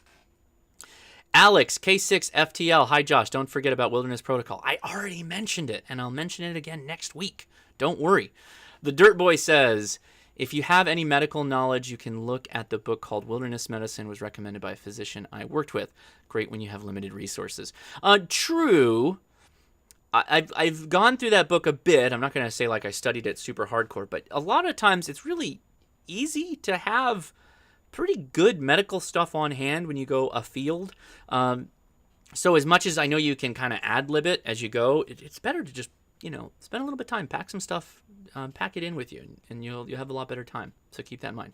Alex, K6FTL. Hi, Josh. Don't forget about Wilderness Protocol. I already mentioned it, and I'll mention it again next week. Don't worry. The Dirt Boy says, if you have any medical knowledge, you can look at the book called Wilderness Medicine, was recommended by a physician I worked with. Great when you have limited resources. True. I've gone through that book a bit. I'm not going to say like I studied it super hardcore, but a lot of times it's really easy to have pretty good medical stuff on hand when you go afield. So as much as I know you can kind of ad-lib it as you go, it's better to just, spend a little bit of time, pack some stuff, pack it in with you, and you'll have a lot better time. So keep that in mind.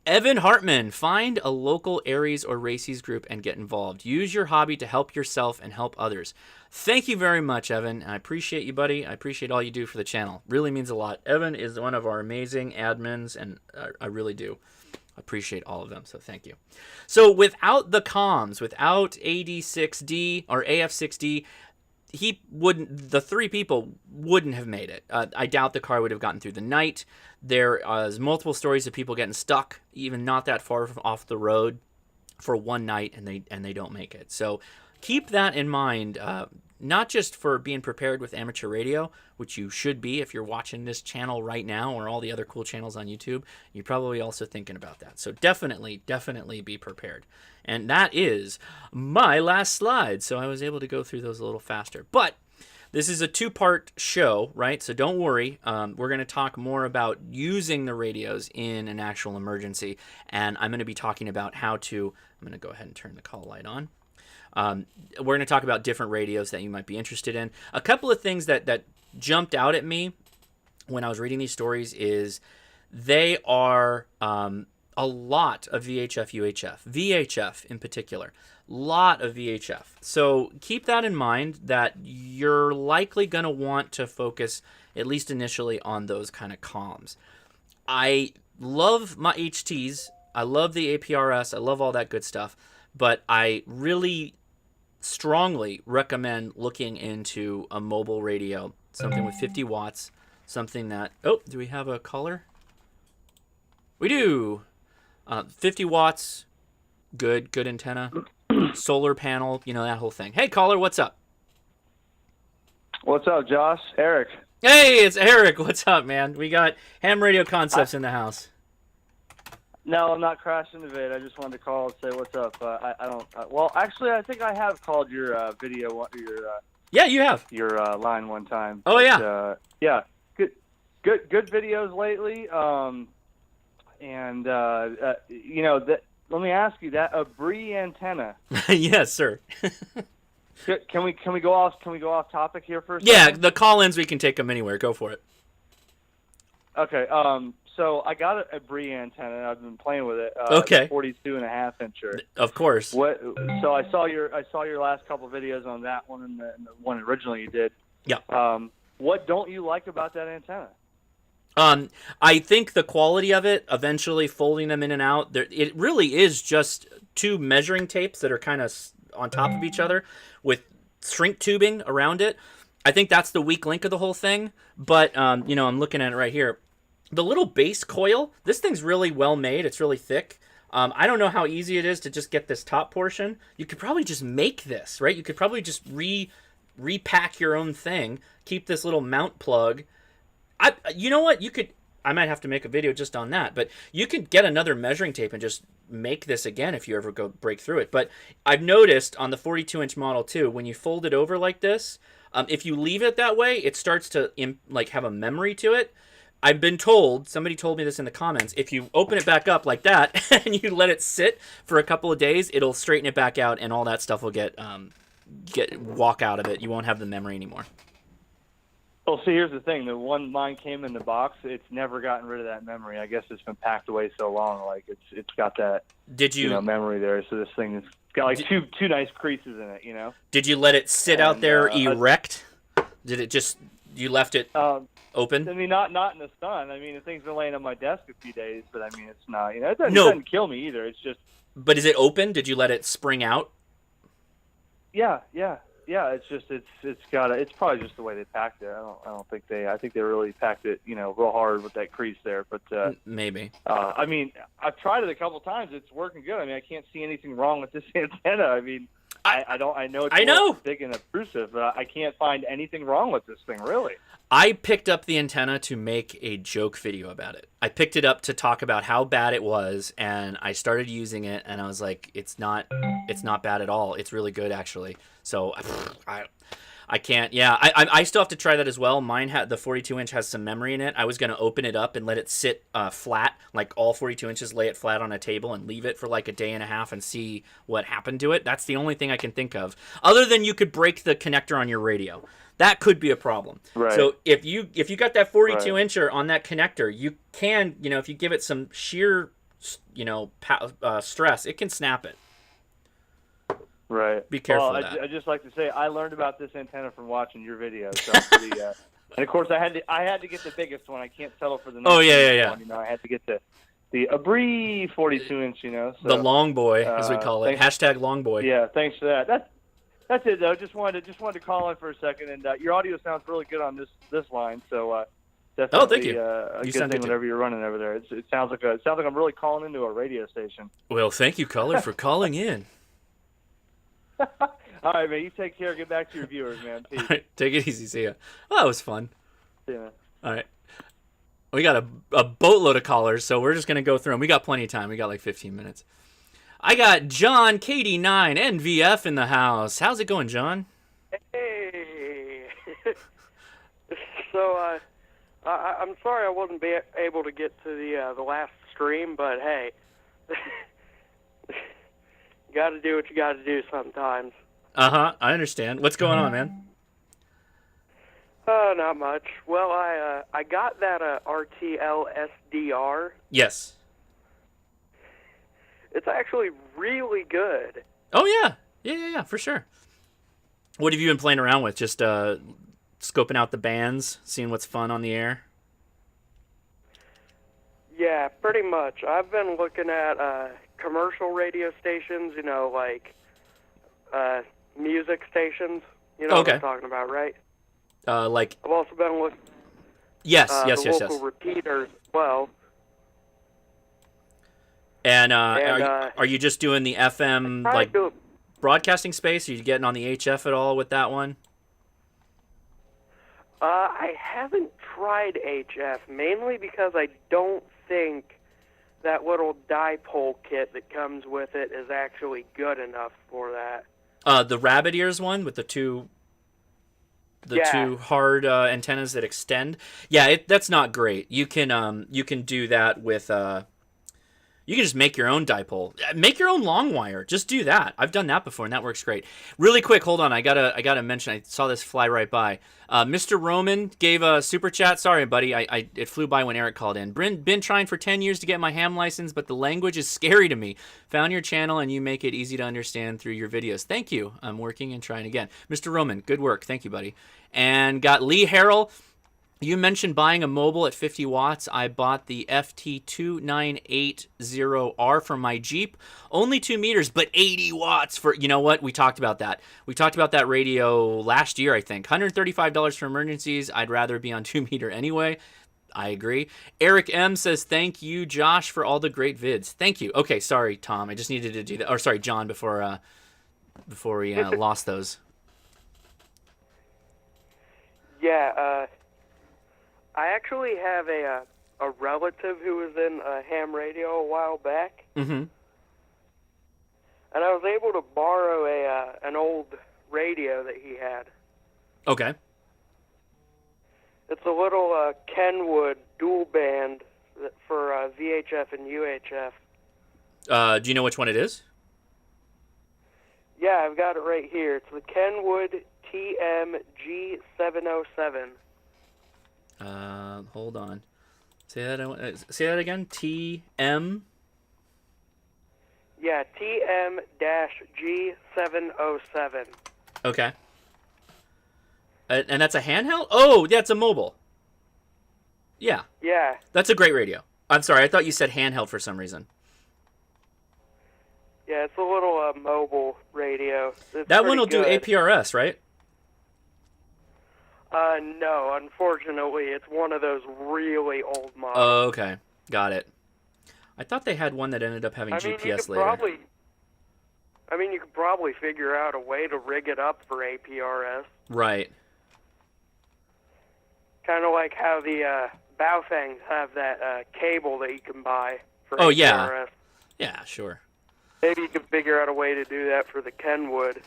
Evan Hartman, find a local Aries or Races group and get involved. Use your hobby to help yourself and help others. Thank you very much, Evan. I appreciate you, buddy. I appreciate all you do for the channel. Really means a lot. Evan is one of our amazing admins, and I really do appreciate all of them, so thank you. So without the comms, without AD6D or AF6D, the three people wouldn't have made it. I doubt the car would have gotten through the night. There is multiple stories of people getting stuck, even not that far off the road, for one night, and they don't make it. So keep that in mind, not just for being prepared with amateur radio, which you should be if you're watching this channel right now or all the other cool channels on YouTube. You're probably also thinking about that. So definitely be prepared. And that is my last slide. So I was able to go through those a little faster. But this is a two-part show, right? So don't worry. We're going to talk more about using the radios in an actual emergency. And I'm going to be talking about I'm going to go ahead and turn the call light on. We're going to talk about different radios that you might be interested in. A couple of things that jumped out at me when I was reading these stories is they are a lot of VHF, UHF. VHF in particular. Lot of VHF. So keep that in mind that you're likely going to want to focus, at least initially, on those kind of comms. I love my HTs. I love the APRS. I love all that good stuff. But I really strongly recommend looking into a mobile radio, something with 50 watts, something that, do we have a caller? We do. 50 watts, good antenna, solar panel, that whole thing. Hey, caller, what's up? What's up, Josh? Eric. Hey, it's Eric. What's up, man? We got Ham Radio Concepts in the house. No, I'm not crashing the vid. I just wanted to call and say what's up. I don't. Well, actually, I think I have called your video. Yeah, you have your line one time. Oh, but, yeah. Good videos lately. Let me ask you that a Bree antenna. Yes, sir. Can we go off topic here for a second? Yeah, the call-ins, we can take them anywhere. Go for it. Okay. So I got a Bree antenna, and I've been playing with it. Okay. 42.5 incher. Of course. So I saw your last couple videos on that one and the one originally you did. Yeah. What don't you like about that antenna? I think the quality of it, eventually folding them in and out, it really is just two measuring tapes that are kind of on top of each other with shrink tubing around it. I think that's the weak link of the whole thing. But, I'm looking at it right here. The little base coil, this thing's really well made. It's really thick. I don't know how easy it is to just get this top portion. You could probably just make this, right? You could probably just repack your own thing, keep this little mount plug. You know what? I might have to make a video just on that, but you could get another measuring tape and just make this again if you ever go break through it. But I've noticed on the 42-inch model too, when you fold it over like this, if you leave it that way, it starts to have a memory to it. I've been told, somebody told me this in the comments, if you open it back up like that and you let it sit for a couple of days, it'll straighten it back out and all that stuff will walk out of it. You won't have the memory anymore. Well, see, here's the thing. The one mine came in the box. It's never gotten rid of that memory. I guess it's been packed away so long, like it's got that memory there. So this thing is got like two nice creases in it, you know. Did you let it sit out there erect? Did it just you left it open? I mean, not in the sun. I mean, the thing's been laying on my desk a few days, but I mean, it's not. You know, it doesn't kill me either. It's just. But is it open? Did you let it spring out? Yeah. It's just it's probably just the way they packed it. I don't think I think they really packed it, you know, real hard with that crease there. But maybe. I mean, I've tried it a couple times. It's working good. I mean, I can't see anything wrong with this antenna. I mean, I know it's big and obtrusive, but I can't find anything wrong with this thing really. I picked up the antenna to make a joke video about it. I picked it up to talk about how bad it was, and I started using it, and I was like, it's not bad at all. It's really good, actually. So I can't. Yeah, I still have to try that as well. Mine the 42-inch has some memory in it. I was going to open it up and let it sit flat, like all 42 inches, lay it flat on a table and leave it for like a day and a half and see what happened to it. That's the only thing I can think of. Other than you could break the connector on your radio. That could be a problem. Right. So if you got that 42-incher on that connector, you can, you know, if you give it some sheer, you know, stress, it can snap it. Right. Be careful. Well, of that. I just like to say I learned about this antenna from watching your video. So I'm pretty, and of course I had to get the biggest one. I can't settle for the 19-inch one. You know, I had to get the Abri 42-inch. You know, so, the long boy, as we call it. Hashtag long boy. Yeah. Thanks for that. That's it though. Just wanted to call in for a second, and your audio sounds really good on this line. So definitely, thank you. A good thing whenever you're running over there. It sounds like I'm really calling into a radio station. Well, thank you, caller, for calling in. All right, man. You take care. Get back to your viewers, man. Peace. All right, take it easy. See ya. Well, that was fun. See ya, man. All right. We got a boatload of callers, so we're just going to go through them. We got plenty of time. We got like 15 minutes. I got John, KD9, NVF in the house. How's it going, John? Hey. So, I'm sorry I wasn't able to get to the last stream, but hey, you got to do what you got to do sometimes. I understand. What's going on, man? Not much. Well, I got that RTL SDR. Yes. It's actually really good. Oh, yeah. Yeah, for sure. What have you been playing around with? Just scoping out the bands, seeing what's fun on the air? Yeah, pretty much. I've been looking at commercial radio stations, you know, like music stations. You know what I'm talking about, right? Like. I've also been looking. Yes. Local repeaters as well. And are you just doing the FM like broadcasting space? Are you getting on the HF at all with that one? I haven't tried HF, mainly because I don't think that little dipole kit that comes with it is actually good enough for that. The rabbit ears one with the two hard antennas that extend. Yeah, that's not great. You can do that with you can just make your own dipole. Make your own long wire. Just do that. I've done that before, and that works great. Really quick, hold on. I gotta mention. I saw this fly right by. Mr. Roman gave a super chat. Sorry, buddy. It flew by when Eric called in. Been trying for 10 years to get my ham license, but the language is scary to me. Found your channel, and you make it easy to understand through your videos. Thank you. I'm working and trying again. Mr. Roman, good work. Thank you, buddy. And got Lee Harrell. You mentioned buying a mobile at 50 watts. I bought the FT2980R from my Jeep. Only 2 meters, but 80 watts for, you know what? We talked about that. We talked about that radio last year, I think. $135 for emergencies. I'd rather be on 2 meter anyway. I agree. Eric M says, thank you, Josh, for all the great vids. Thank you. Okay, sorry, Tom. I just needed to do that. Or sorry, John, before we lost those. Yeah, I actually have a relative who was in ham radio a while back. Mm-hmm. And I was able to borrow an old radio that he had. Okay. It's a little Kenwood dual band for VHF and UHF. Do you know which one it is? Yeah, I've got it right here. It's the Kenwood TMG707. Hold on. Say that again. TM. Yeah, TM-G707. Okay. And that's a handheld? Oh, yeah, it's a mobile. Yeah. Yeah. That's a great radio. I'm sorry, I thought you said handheld for some reason. Yeah, it's a little mobile radio. It's that one will good. do APRS, right? No, unfortunately, it's one of those really old models. Oh, okay. Got it. I thought they had one that ended up having GPS later. You could probably figure out a way to rig it up for APRS. Right. Kind of like how the Baofangs have that cable that you can buy for APRS. Yeah. Yeah, sure. Maybe you could figure out a way to do that for the Kenwood.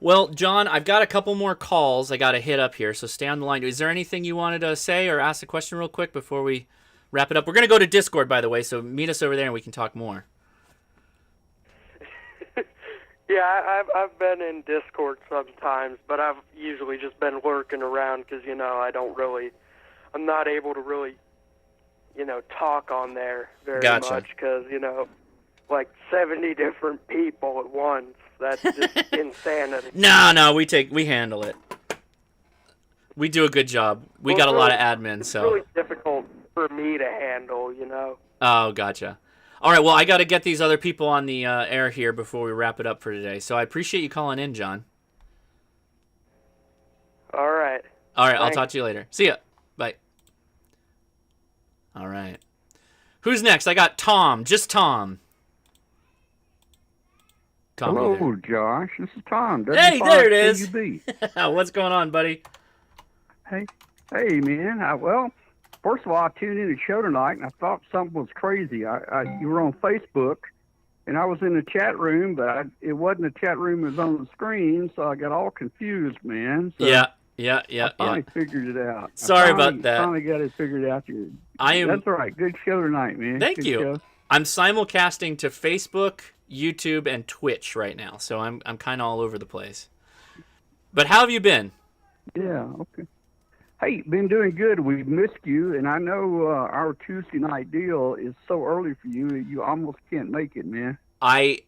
Well, John, I've got a couple more calls I got to hit up here, so stay on the line. Is there anything you wanted to say or ask a question real quick before we wrap it up? We're going to go to Discord, by the way, so meet us over there and we can talk more. Yeah, I've been in Discord sometimes, but I've usually just been lurking around because, I'm not able to really, talk on there very much because, like 70 different people at once. That's just insanity. No, we handle it. We do a good job. We got a lot of admin, so. It's really difficult for me to handle, Oh, gotcha. All right, well, I got to get these other people on the air here before we wrap it up for today. So I appreciate you calling in, John. All right. Thanks. I'll talk to you later. See ya. Bye. All right. Who's next? I got Tom. Just Tom. Hello, Josh. This is Tom. Hey, there it is. What's going on, buddy? Hey, man. Well, first of all, I tuned in to the show tonight, and I thought something was crazy. You were on Facebook, and I was in the chat room, but it wasn't the chat room. It was on the screen, so I got all confused, man. So yeah. I finally figured it out. Sorry about that. I finally got it figured out. That's all right. Good show tonight, man. Thank Good you. Show. I'm simulcasting to Facebook, YouTube, and Twitch right now, so I'm kind of all over the place. But how have you been? Yeah, okay. Hey, been doing good. We've missed you, and I know our Tuesday night deal is so early for you, you almost can't make it, man. I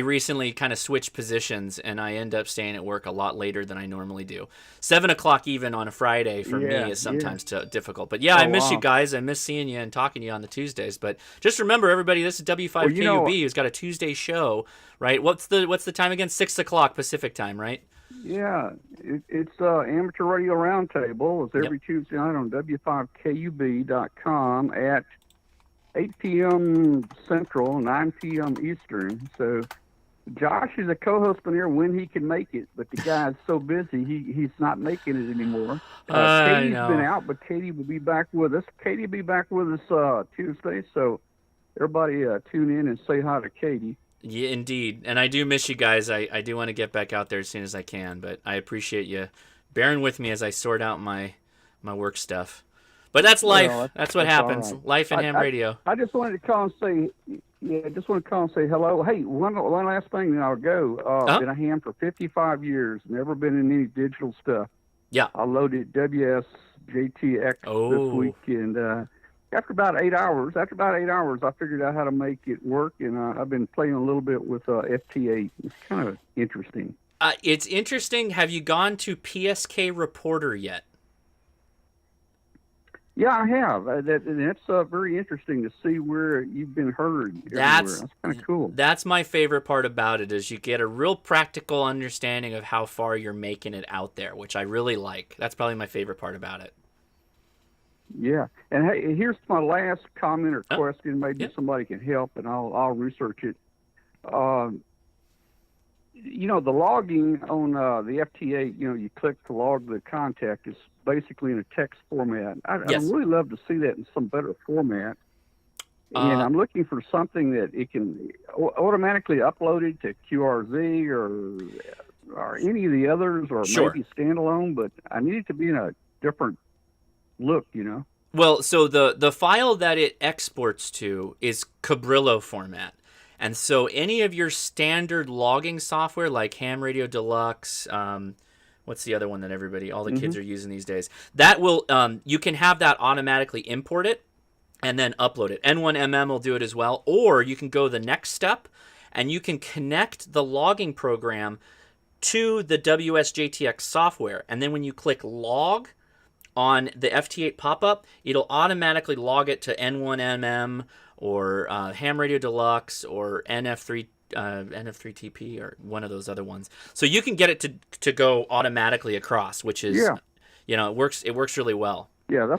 recently kind of switched positions, and I end up staying at work a lot later than I normally do. 7 o'clock even on a Friday for me is sometimes difficult. But I miss you guys. I miss seeing you and talking to you on the Tuesdays. But just remember, everybody, this is W5KUB, who's got a Tuesday show, right? What's the time again? 6 o'clock Pacific time, right? Yeah, it's Amateur Radio Roundtable. It's every Tuesday night on W5KUB.com at 8 p.m. Central, 9 p.m. Eastern. So Josh is a co-host on here when he can make it, but the guy's so busy, he's not making it anymore. Katie's been out, but Katie will be back with us. Katie will be back with us Tuesday, so everybody tune in and say hi to Katie. Yeah, indeed. And I do miss you guys. I do want to get back out there as soon as I can, but I appreciate you bearing with me as I sort out my work stuff. But that's life. Well, that's what happens. Right. Life in ham radio. I just wanted to call and say, hello. Hey, one last thing, then I'll go. Been a ham for 55 years. Never been in any digital stuff. Yeah. I loaded WSJTX this week, and after about 8 hours, I figured out how to make it work, and I've been playing a little bit with FT8. It's kind of interesting. It's interesting. Have you gone to PSK Reporter yet? Yeah, I have. That's very interesting to see where you've been heard everywhere. That's kind of cool. That's my favorite part about it, is you get a real practical understanding of how far you're making it out there, which I really like. That's probably my favorite part about it. Yeah, and hey, here's my last comment or question. Maybe somebody can help, and I'll research it. The logging on the FT8, you click to log the contact, is basically in a text format. I'd really love to see that in some better format. And I'm looking for something that it can automatically upload it to QRZ or any of the others, or maybe standalone, but I need it to be in a different look, Well, so the file that it exports to is Cabrillo format. And so any of your standard logging software like Ham Radio Deluxe, what's the other one that all the kids are using these days? That will, you can have that automatically import it. and then upload it. N1MM will do it as well. Or you can go the next step, and you can connect the logging program to the WSJTX software. And then when you click log on the FT8 pop-up, it'll automatically log it to N1MM or Ham Radio Deluxe or NF3TP or one of those other ones. So you can get it to go automatically across, which is, it works really well. Yeah,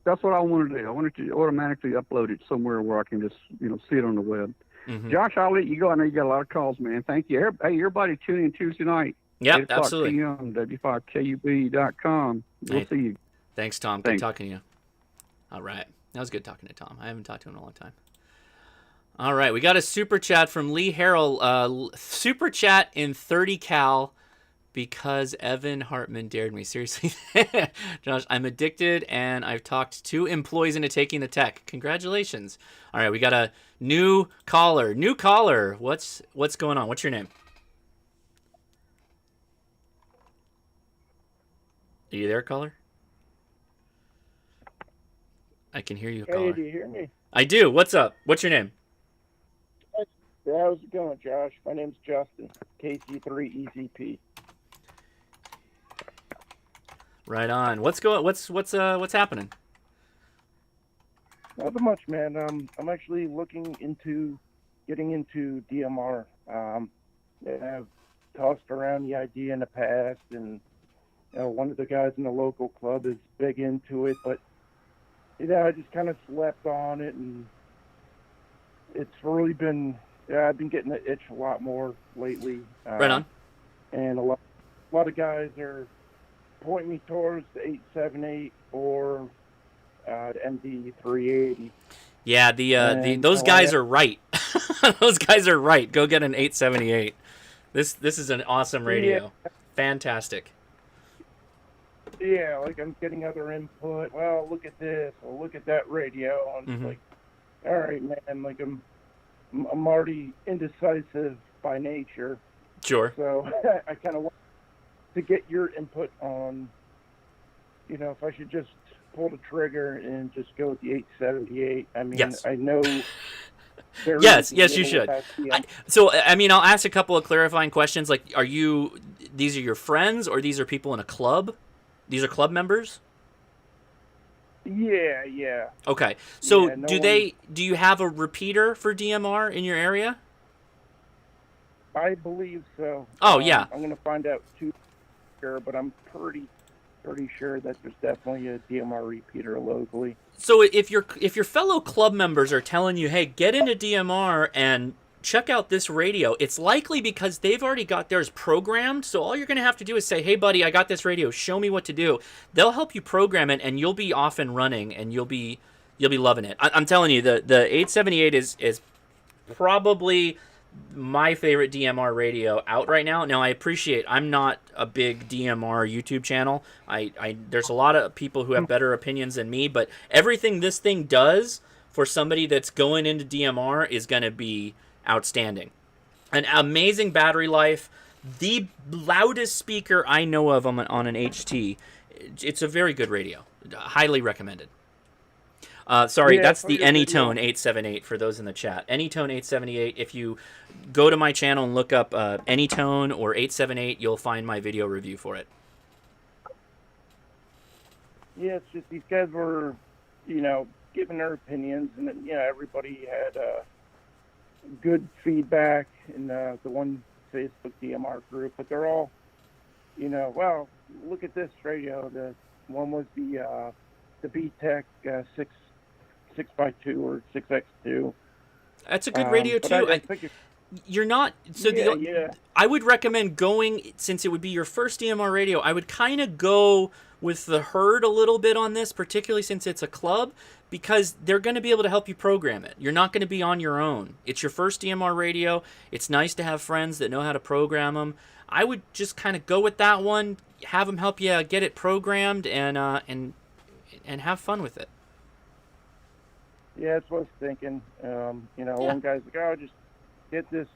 that's what I wanted to do. I wanted to automatically upload it somewhere where I can just, see it on the web. Mm-hmm. Josh, I'll let you go. I know you got a lot of calls, man. Thank you. Hey, everybody tune in Tuesday night. Yeah, absolutely. PM, W5KUB.com. We'll see you. Thanks, Tom. Good talking to you. All right. That was good talking to Tom. I haven't talked to him in a long time. All right. We got a super chat from Lee Harrell. Super chat in 30 cal because Evan Hartman dared me. Seriously. Josh, I'm addicted, and I've talked 2 employees into taking the tech. Congratulations. All right. We got a new caller. What's going on? What's your name? Are you there, caller? I can hear you, caller. Hey, do you hear me? I do. What's up? What's your name? How's it going, Josh? My name's Justin, KC3ECP. Right on. What's happening? Nothing much, man. I'm actually looking into getting into DMR. I've tossed around the idea in the past, and one of the guys in the local club is big into it, but I just kind of slept on it, and it's really been. I've been getting the itch a lot more lately. Right on. And a lot of guys are pointing me towards the 878 or the MD380. Yeah, those guys are right. Those guys are right. Go get an 878. This is an awesome radio. Yeah. Fantastic. Yeah, like I'm getting other input. Well, look at this. Or look at that radio. And it's like, all right, man. Like I'm already indecisive by nature. Sure. So I kind of want to get your input on, if I should just pull the trigger and just go with the 878. I mean, yes. I know. Yes, you should. I'll ask a couple of clarifying questions. Like, these are your friends, or these are people in a club? These are club members? Yeah. Okay. So do you have a repeater for DMR in your area? I believe so. Oh, yeah. I'm going to find out too sure, but I'm pretty sure that there's definitely a DMR repeater locally. So if your fellow club members are telling you, "Hey, get into DMR and check out this radio," it's likely because they've already got theirs programmed. So all you're going to have to do is say, "Hey, buddy, I got this radio. Show me what to do." They'll help you program it, and you'll be off and running, and you'll be loving it. I'm telling you, the 878 is probably my favorite DMR radio out right now. Now, I appreciate I'm not a big DMR YouTube channel. There's a lot of people who have better opinions than me, but everything this thing does for somebody that's going into DMR is going to be outstanding. An amazing battery life, the loudest speaker I know of on an HT. It's a very good radio. Highly recommended. That's the Anytone 878 for those in the chat. Anytone 878. If you go to my channel and look up Anytone or 878, you'll find my video review for it. Yeah, it's just these guys were, giving their opinions, and everybody had good feedback in the one Facebook DMR group, but they're all, well, look at this radio. The one was the BTEC 6x2 or 6x2. That's a good radio too. You're not so. I would recommend going, since it would be your first DMR radio. I would kind of go with the herd a little bit on this, particularly since it's a club, because they're going to be able to help you program it. You're not going to be on your own. It's your first DMR radio. It's nice to have friends that know how to program them. I would just kind of go with that one. Have them help you get it programmed and have fun with it. Yeah, that's what I was thinking. One guy's like, "Oh, just get this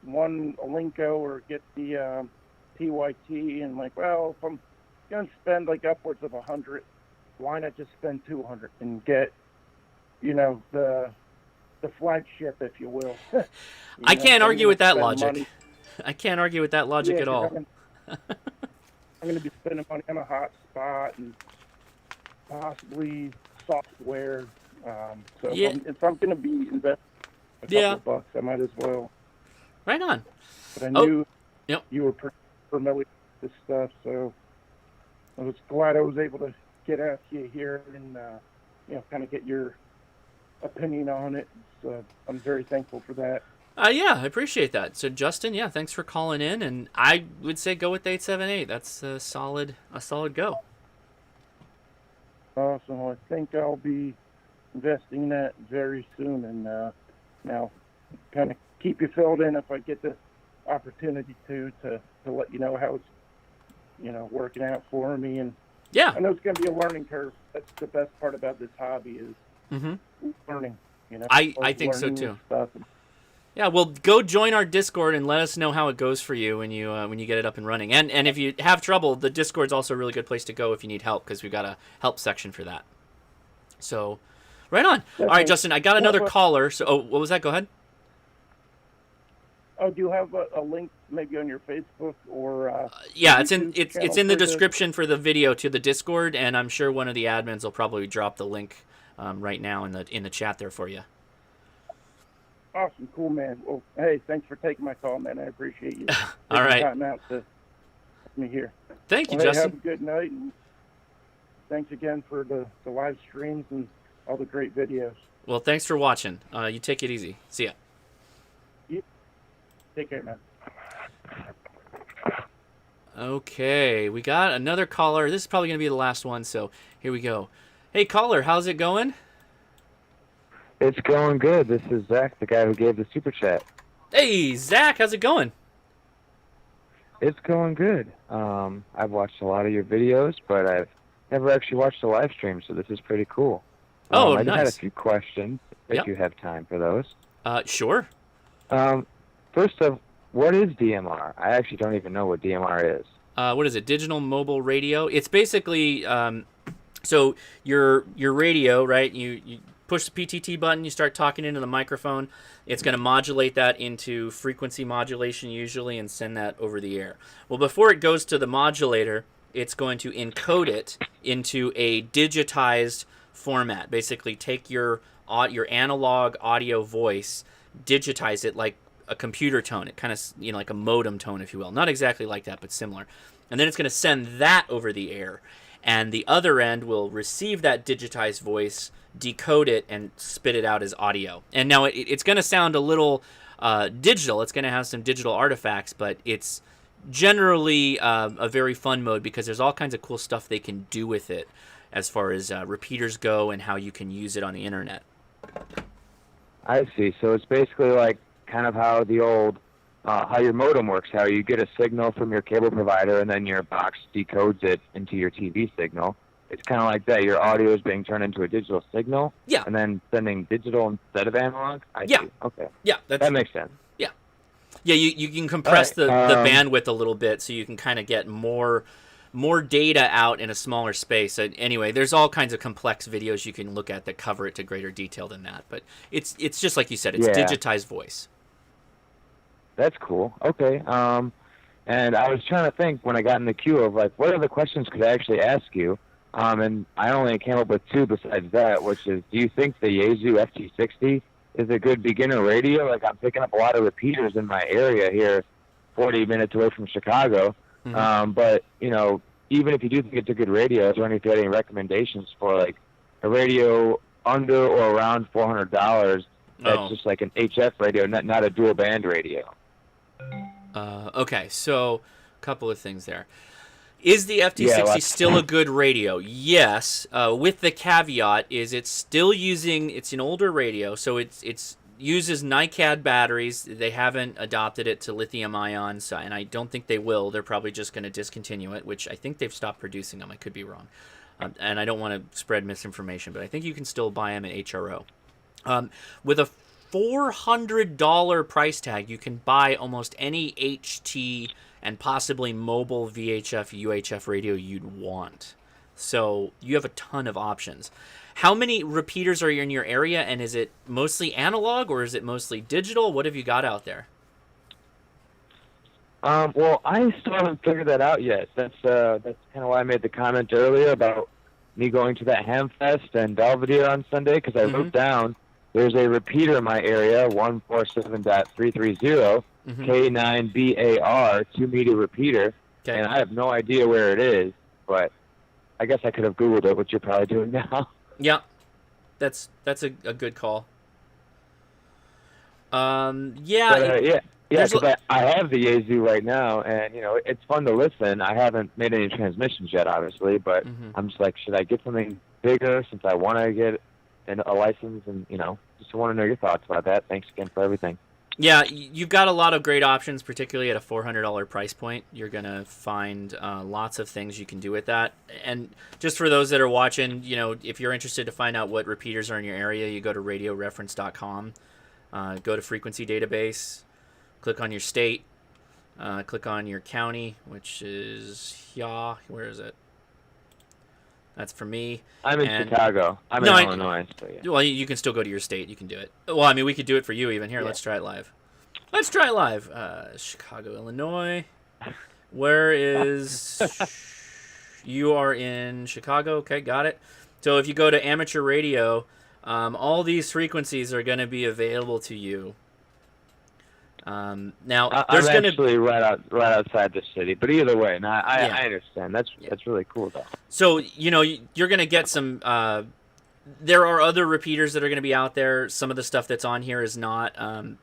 one Alinco or get the PYT," and like, well, if I'm gonna spend like upwards of $100, why not just spend $200 and get the flagship, if you will. I can't argue with that logic. Money. I can't argue with that logic at all. I'm going to be spending money on a hotspot and possibly software. So if I'm going to be investing a couple of bucks, I might as well. Right on. But I knew you were pretty familiar with this stuff, so I was glad I was able to get at you here and kind of get your opinion on it. So I'm very thankful for that. Yeah, I appreciate that. So Justin, thanks for calling in, and I would say go with the 878. That's a solid go. Awesome. Well, I think I'll be investing in that very soon, and now kind of keep you filled in if I get the opportunity to let you know how it's working out for me. And I know it's going to be a learning curve. That's the best part about this hobby is learning. I think so too. Yeah, well, go join our Discord and let us know how it goes for you when you get it up and running. And if you have trouble, the Discord's also a really good place to go if you need help, because we've got a help section for that. So, right on. All right, Justin, I got another caller. So, what was that? Go ahead. Oh, do you have a link maybe on your Facebook or? Yeah, it's in the description for the video to the Discord, and I'm sure one of the admins will probably drop the link right now in the chat there for you. Awesome, cool, man. Well, hey, thanks for taking my call, man. I appreciate you. All right. Time out to me here. Thank you, Justin. Have a good night. And thanks again for the live streams and all the great videos. Well, thanks for watching. You take it easy. See ya. Take care, man. Okay, we got another caller. This is probably going to be the last one, so here we go. Hey, caller, how's it going? It's going good. This is Zach, the guy who gave the super chat. Hey, Zach, how's it going? It's going good. I've watched a lot of your videos, but I've never actually watched a live stream, so this is pretty cool. I just had a few questions, if you have time for those. Sure. First of, what is DMR? I actually don't even know what DMR is. What is it? Digital mobile radio? It's basically, so your radio, right? You push the PTT button, you start talking into the microphone. It's going to modulate that into frequency modulation usually and send that over the air. Well, before it goes to the modulator, it's going to encode it into a digitized format. Basically, take your analog audio voice, digitize it like a computer tone. It kind of, like a modem tone, if you will. Not exactly like that, but similar. And then it's going to send that over the air. And the other end will receive that digitized voice, decode it, and spit it out as audio. And now it's going to sound a little digital. It's going to have some digital artifacts, but it's generally a very fun mode because there's all kinds of cool stuff they can do with it as far as repeaters go and how you can use it on the internet. I see. So it's basically like kind of how the old, how your modem works, how you get a signal from your cable provider and then your box decodes it into your TV signal. It's kind of like that. Your audio is being turned into a digital signal. Yeah. And then sending digital instead of analog. I see. Okay. Yeah. That makes sense. Yeah. Yeah. You can compress the bandwidth a little bit so you can kind of get more data out in a smaller space. Anyway, there's all kinds of complex videos you can look at that cover it to greater detail than that. But it's just like you said. It's digitized voice. That's cool. Okay. And I was trying to think when I got in the queue of like, what other questions could I actually ask you? And I only came up with two besides that, which is, do you think the Yaesu FT60 is a good beginner radio? Like, I'm picking up a lot of repeaters in my area here, 40 minutes away from Chicago. Mm-hmm. But, even if you do think it's a good radio, is there any recommendations for, like, a radio under or around $400 that's just like an HF radio, not a dual band radio? Okay, so a couple of things there. Is the FT60 still a good radio? Yes, with the caveat is it's an older radio, so it uses NiCad batteries. They haven't adopted it to lithium ion, and I don't think they will. They're probably just going to discontinue it, which I think they've stopped producing them. I could be wrong. And I don't want to spread misinformation, but I think you can still buy them at HRO. With a $400 price tag, you can buy almost any HT and possibly mobile VHF, UHF radio you'd want. So you have a ton of options. How many repeaters are in your area, and is it mostly analog or is it mostly digital? What have you got out there? Well, I still haven't figured that out yet. That's kind of why I made the comment earlier about me going to that Hamfest and Belvedere on Sunday, because I wrote down there's a repeater in my area, 147.330 K9BAR 2-meter repeater, and I have no idea where it is, but I guess I could have Googled it, which you're probably doing now. Yeah, that's a good call. Yeah, because I have the Yazoo right now, and it's fun to listen. I haven't made any transmissions yet, obviously, but I'm just like, should I get something bigger since I want to get a license? And just want to know your thoughts about that. Thanks again for everything. Yeah, you've got a lot of great options, particularly at a $400 price point. You're gonna find lots of things you can do with that. And just for those that are watching, if you're interested to find out what repeaters are in your area, you go to radioreference.com, go to frequency database, click on your state, click on your county, which is where is it? That's for me. I'm in Chicago. I'm in Illinois. So yeah. Well, you can still go to your state. You can do it. Well, I mean, we could do it for you even. Here, let's try it live. Let's try it live. Chicago, Illinois. Where is... You are in Chicago. Okay, got it. So if you go to amateur radio, all these frequencies are going to be available to you. Now, there's I'm actually right outside the city, but either way, I understand. That's really cool, though. So you're gonna get some. There are other repeaters that are gonna be out there. Some of the stuff that's on here is not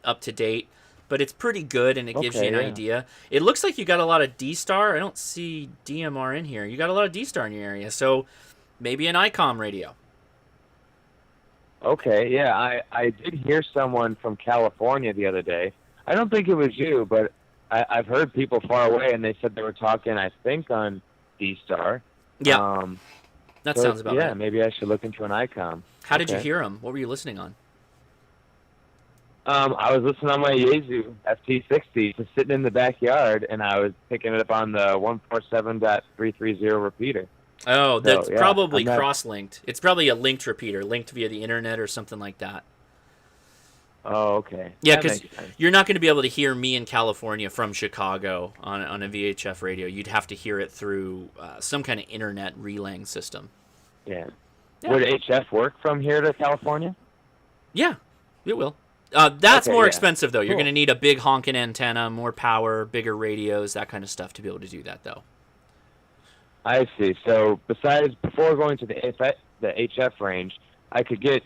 up to date, but it's pretty good, and it gives you an idea. It looks like you got a lot of D-Star. I don't see DMR in here. You got a lot of D-Star in your area, so maybe an ICOM radio. Okay, yeah, I did hear someone from California the other day. I don't think it was you, but I've heard people far away, and they said they were talking, I think, on D-Star. Yeah, that sounds about right. Yeah, maybe I should look into an ICOM. How did you hear them? What were you listening on? I was listening on my Yazoo FT60, just sitting in the backyard, and I was picking it up on the 147.330 repeater. Oh, that's probably cross-linked. It's probably a linked repeater, linked via the internet or something like that. Oh, okay. Yeah, because you're not going to be able to hear me in California from Chicago on a VHF radio. You'd have to hear it through some kind of internet relaying system. Yeah. Would HF work from here to California? Yeah, it will. That's more expensive, though. You're going to need a big honking antenna, more power, bigger radios, that kind of stuff to be able to do that, though. I see. So before going to the HF range, I could get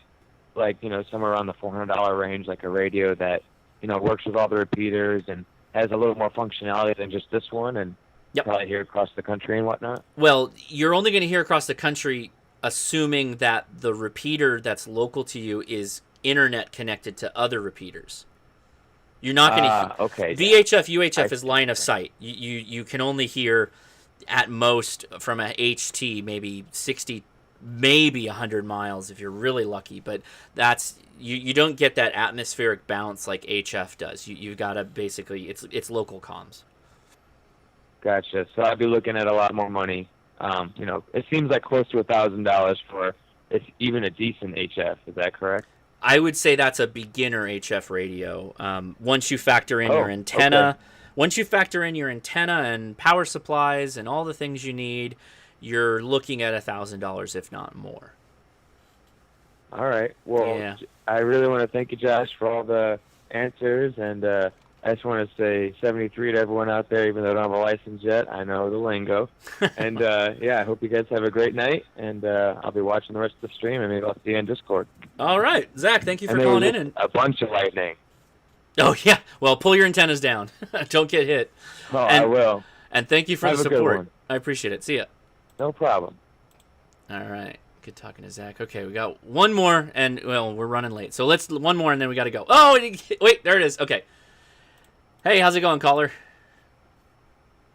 somewhere around the $400 range, like a radio that, works with all the repeaters and has a little more functionality than just this one, and probably hear across the country and whatnot. Well, you're only going to hear across the country assuming that the repeater that's local to you is internet connected to other repeaters. You're not going to VHF, UHF is line of sight. You can only hear at most from a HT maybe 60, maybe 100 miles if you're really lucky, but that's you don't get that atmospheric bounce like HF does. You've got to basically it's local comms. Gotcha. So I'd be looking at a lot more money. It seems like close to $1,000 for even a decent HF. Is that correct? I would say that's a beginner HF radio. Once you factor in your antenna, once you factor in your antenna and power supplies and all the things you need, you're looking at $1,000, if not more. All right. Well, I really want to thank you, Josh, for all the answers, and I just want to say 73 to everyone out there, even though I don't have a license yet. I know the lingo. And, I hope you guys have a great night, and I'll be watching the rest of the stream, and maybe I'll see you in Discord. All right. Zach, thank you for calling in. And a bunch of lightning. Oh, yeah. Well, pull your antennas down. Don't get hit. Oh, I will. And thank you for the support. I appreciate it. See ya. No problem. All right. Good talking to Zach. Okay, we got one more, and, we're running late. So one more, and then we got to go. Oh, wait, there it is. Okay. Hey, how's it going, caller?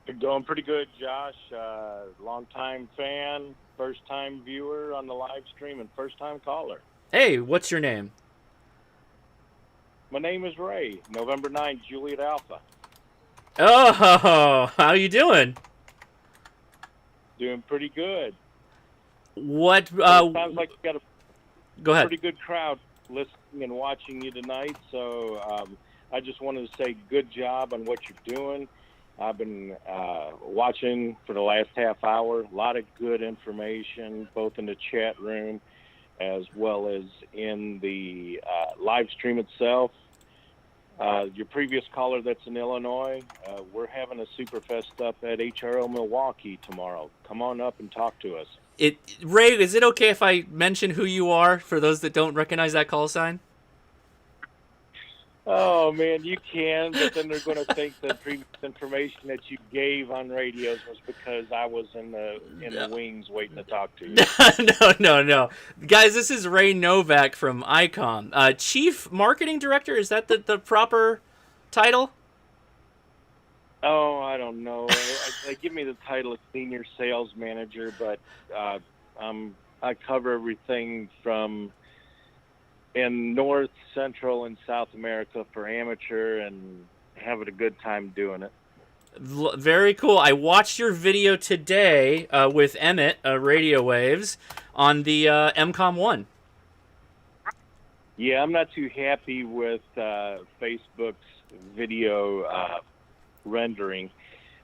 It's going pretty good, Josh. Long-time fan, first-time viewer on the live stream, and first-time caller. Hey, what's your name? My name is Ray. November 9th, Juliet Alpha. Oh, how you doing? Doing pretty good. What? Sounds like you got Go ahead. Pretty good crowd listening and watching you tonight. So I just wanted to say good job on what you're doing. I've been watching for the last half hour. A lot of good information, both in the chat room as well as in the live stream itself. Your previous caller that's in Illinois, we're having a Superfest up at HRO Milwaukee tomorrow. Come on up and talk to us. Ray, is it okay if I mention who you are for those that don't recognize that call sign? Oh, man, you can, but then they're going to think the previous information that you gave on radios was because I was in the wings waiting to talk to you. No. Guys, this is Ray Novak from ICOM. Chief Marketing Director, is that the proper title? Oh, I don't know. They give me the title of Senior Sales Manager, but I cover everything from in North, Central, and South America for amateur and having a good time doing it. Very cool. I watched your video today with Emmett, Radio Waves, on the MCOM 1. Yeah, I'm not too happy with Facebook's video rendering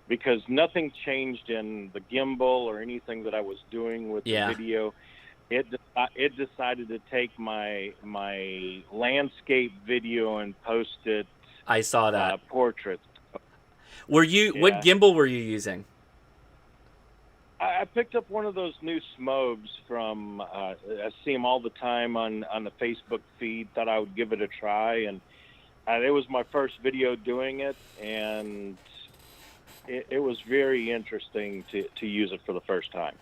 because nothing changed in the gimbal or anything that I was doing with the video. It decided to take my landscape video and post it. I saw that portrait. What gimbal were you using? I picked up one of those new Smobes from. I see them all the time on the Facebook feed. Thought I would give it a try, and it was my first video doing it, and it was very interesting to use it for the first time.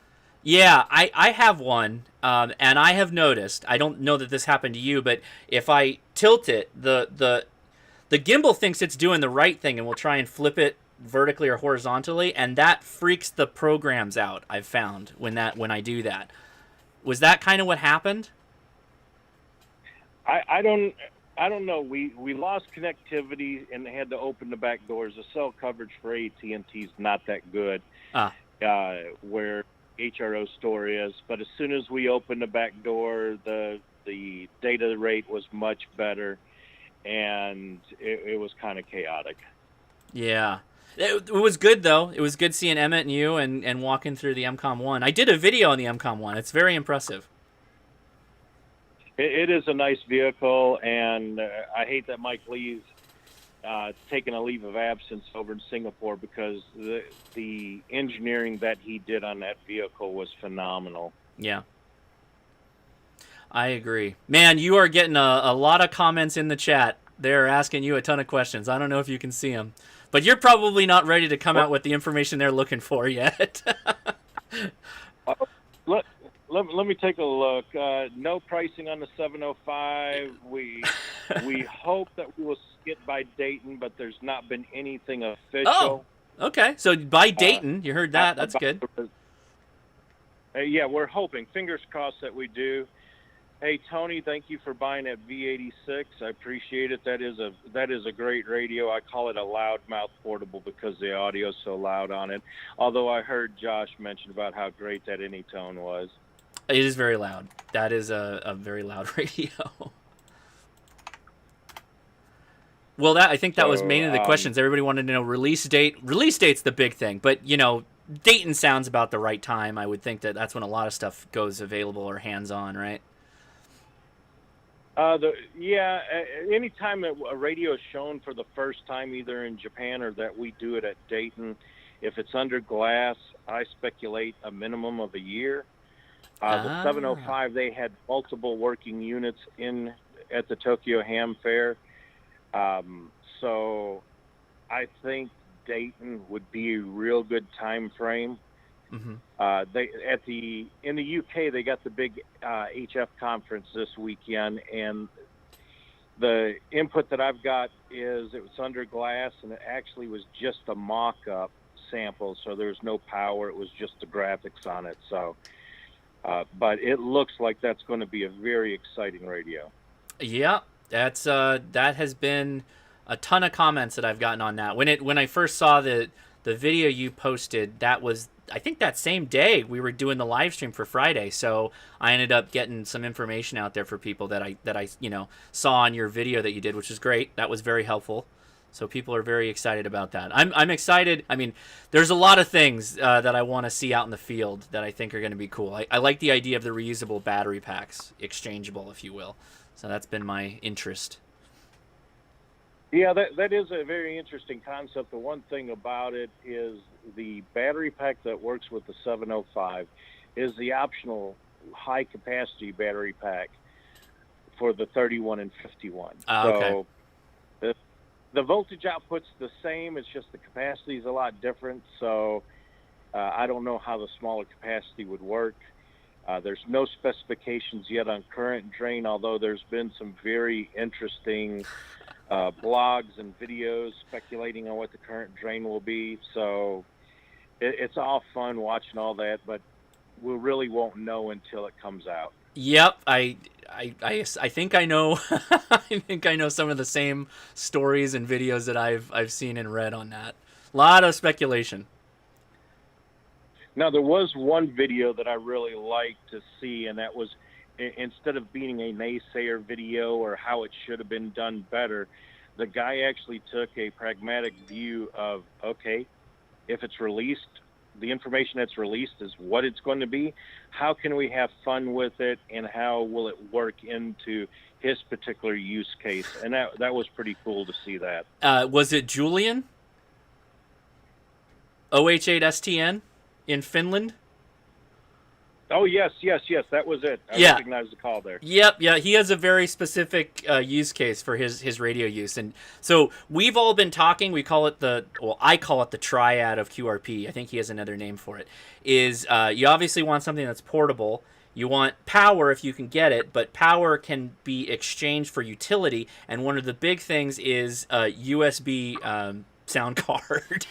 Yeah, I have one, and I have noticed, I don't know that this happened to you, but if I tilt it, the gimbal thinks it's doing the right thing and will try and flip it vertically or horizontally, and that freaks the programs out, I've found, when I do that. Was that kind of what happened? I don't know. We lost connectivity and had to open the back doors. The cell coverage for AT&T is not that good. Where HRO store is, but as soon as we opened the back door, the data rate was much better, and it was kind of chaotic. Yeah. It was good, though. It was good seeing Emmett and you and walking through the MCOM 1. I did a video on the MCOM 1. It's very impressive. It is a nice vehicle, and I hate that Mike Lee's taking a leave of absence over in Singapore because the engineering that he did on that vehicle was phenomenal. Yeah. I agree. Man, you are getting a lot of comments in the chat. They're asking you a ton of questions. I don't know if you can see them. But you're probably not ready to come out with the information they're looking for yet. Let me take a look. No pricing on the 705. We hope that we will skip by Dayton, but there's not been anything official. Oh, okay. So by Dayton, you heard that. That's good. Yeah, we're hoping. Fingers crossed that we do. Hey, Tony, thank you for buying that V86. I appreciate it. That is a great radio. I call it a loudmouth portable because the audio is so loud on it. Although I heard Josh mention about how great that Anytone was. It is very loud. That is a very loud radio. Well, I think that was mainly the questions. Everybody wanted to know release date. Release date's the big thing, but Dayton sounds about the right time. I would think that's when a lot of stuff goes available or hands-on, right? Anytime that a radio is shown for the first time, either in Japan or that we do it at Dayton, if it's under glass, I speculate a minimum of a year. The 705, they had multiple working units at the Tokyo Ham Fair. So I think Dayton would be a real good time frame. Mm-hmm. In the UK, they got the big HF conference this weekend, and the input that I've got is it was under glass, and it actually was just a mock-up sample, so there was no power. It was just the graphics on it. So. But it looks like that's going to be a very exciting radio. Yeah, that has been a ton of comments that I've gotten on that. When I first saw the the video you posted, that was, I think, that same day we were doing the live stream for Friday. So I ended up getting some information out there for people that I saw on your video that you did, which is great. That was very helpful. So people are very excited about that. I'm excited. I mean, there's a lot of things that I want to see out in the field that I think are going to be cool. I like the idea of the reusable battery packs, exchangeable, if you will. So that's been my interest. Yeah, that is a very interesting concept. The one thing about it is the battery pack that works with the 705 is the optional high-capacity battery pack for the 31 and 51. Okay. So the voltage output's the same. It's just the capacity is a lot different. So I don't know how the smaller capacity would work. There's no specifications yet on current drain, although there's been some very interesting blogs and videos speculating on what the current drain will be. So it's all fun watching all that, but we really won't know until it comes out. Yep, I think I know. I think I know some of the same stories and videos that I've seen and read on that. A lot of speculation. Now, there was one video that I really liked to see, and that was, instead of being a naysayer video or how it should have been done better, the guy actually took a pragmatic view of, okay, if it's released, the information that's released is what it's going to be. How can we have fun with it, and how will it work into his particular use case? And that was pretty cool to see that. Was it Julian? OH8STN in Finland? Oh, yes, that was it. I recognized the call there. Yep, yeah, he has a very specific use case for his radio use. And so we've all been talking, I call it the triad of QRP. I think he has another name for it. Is you obviously want something that's portable. You want power if you can get it, but power can be exchanged for utility. And one of the big things is USB sound card.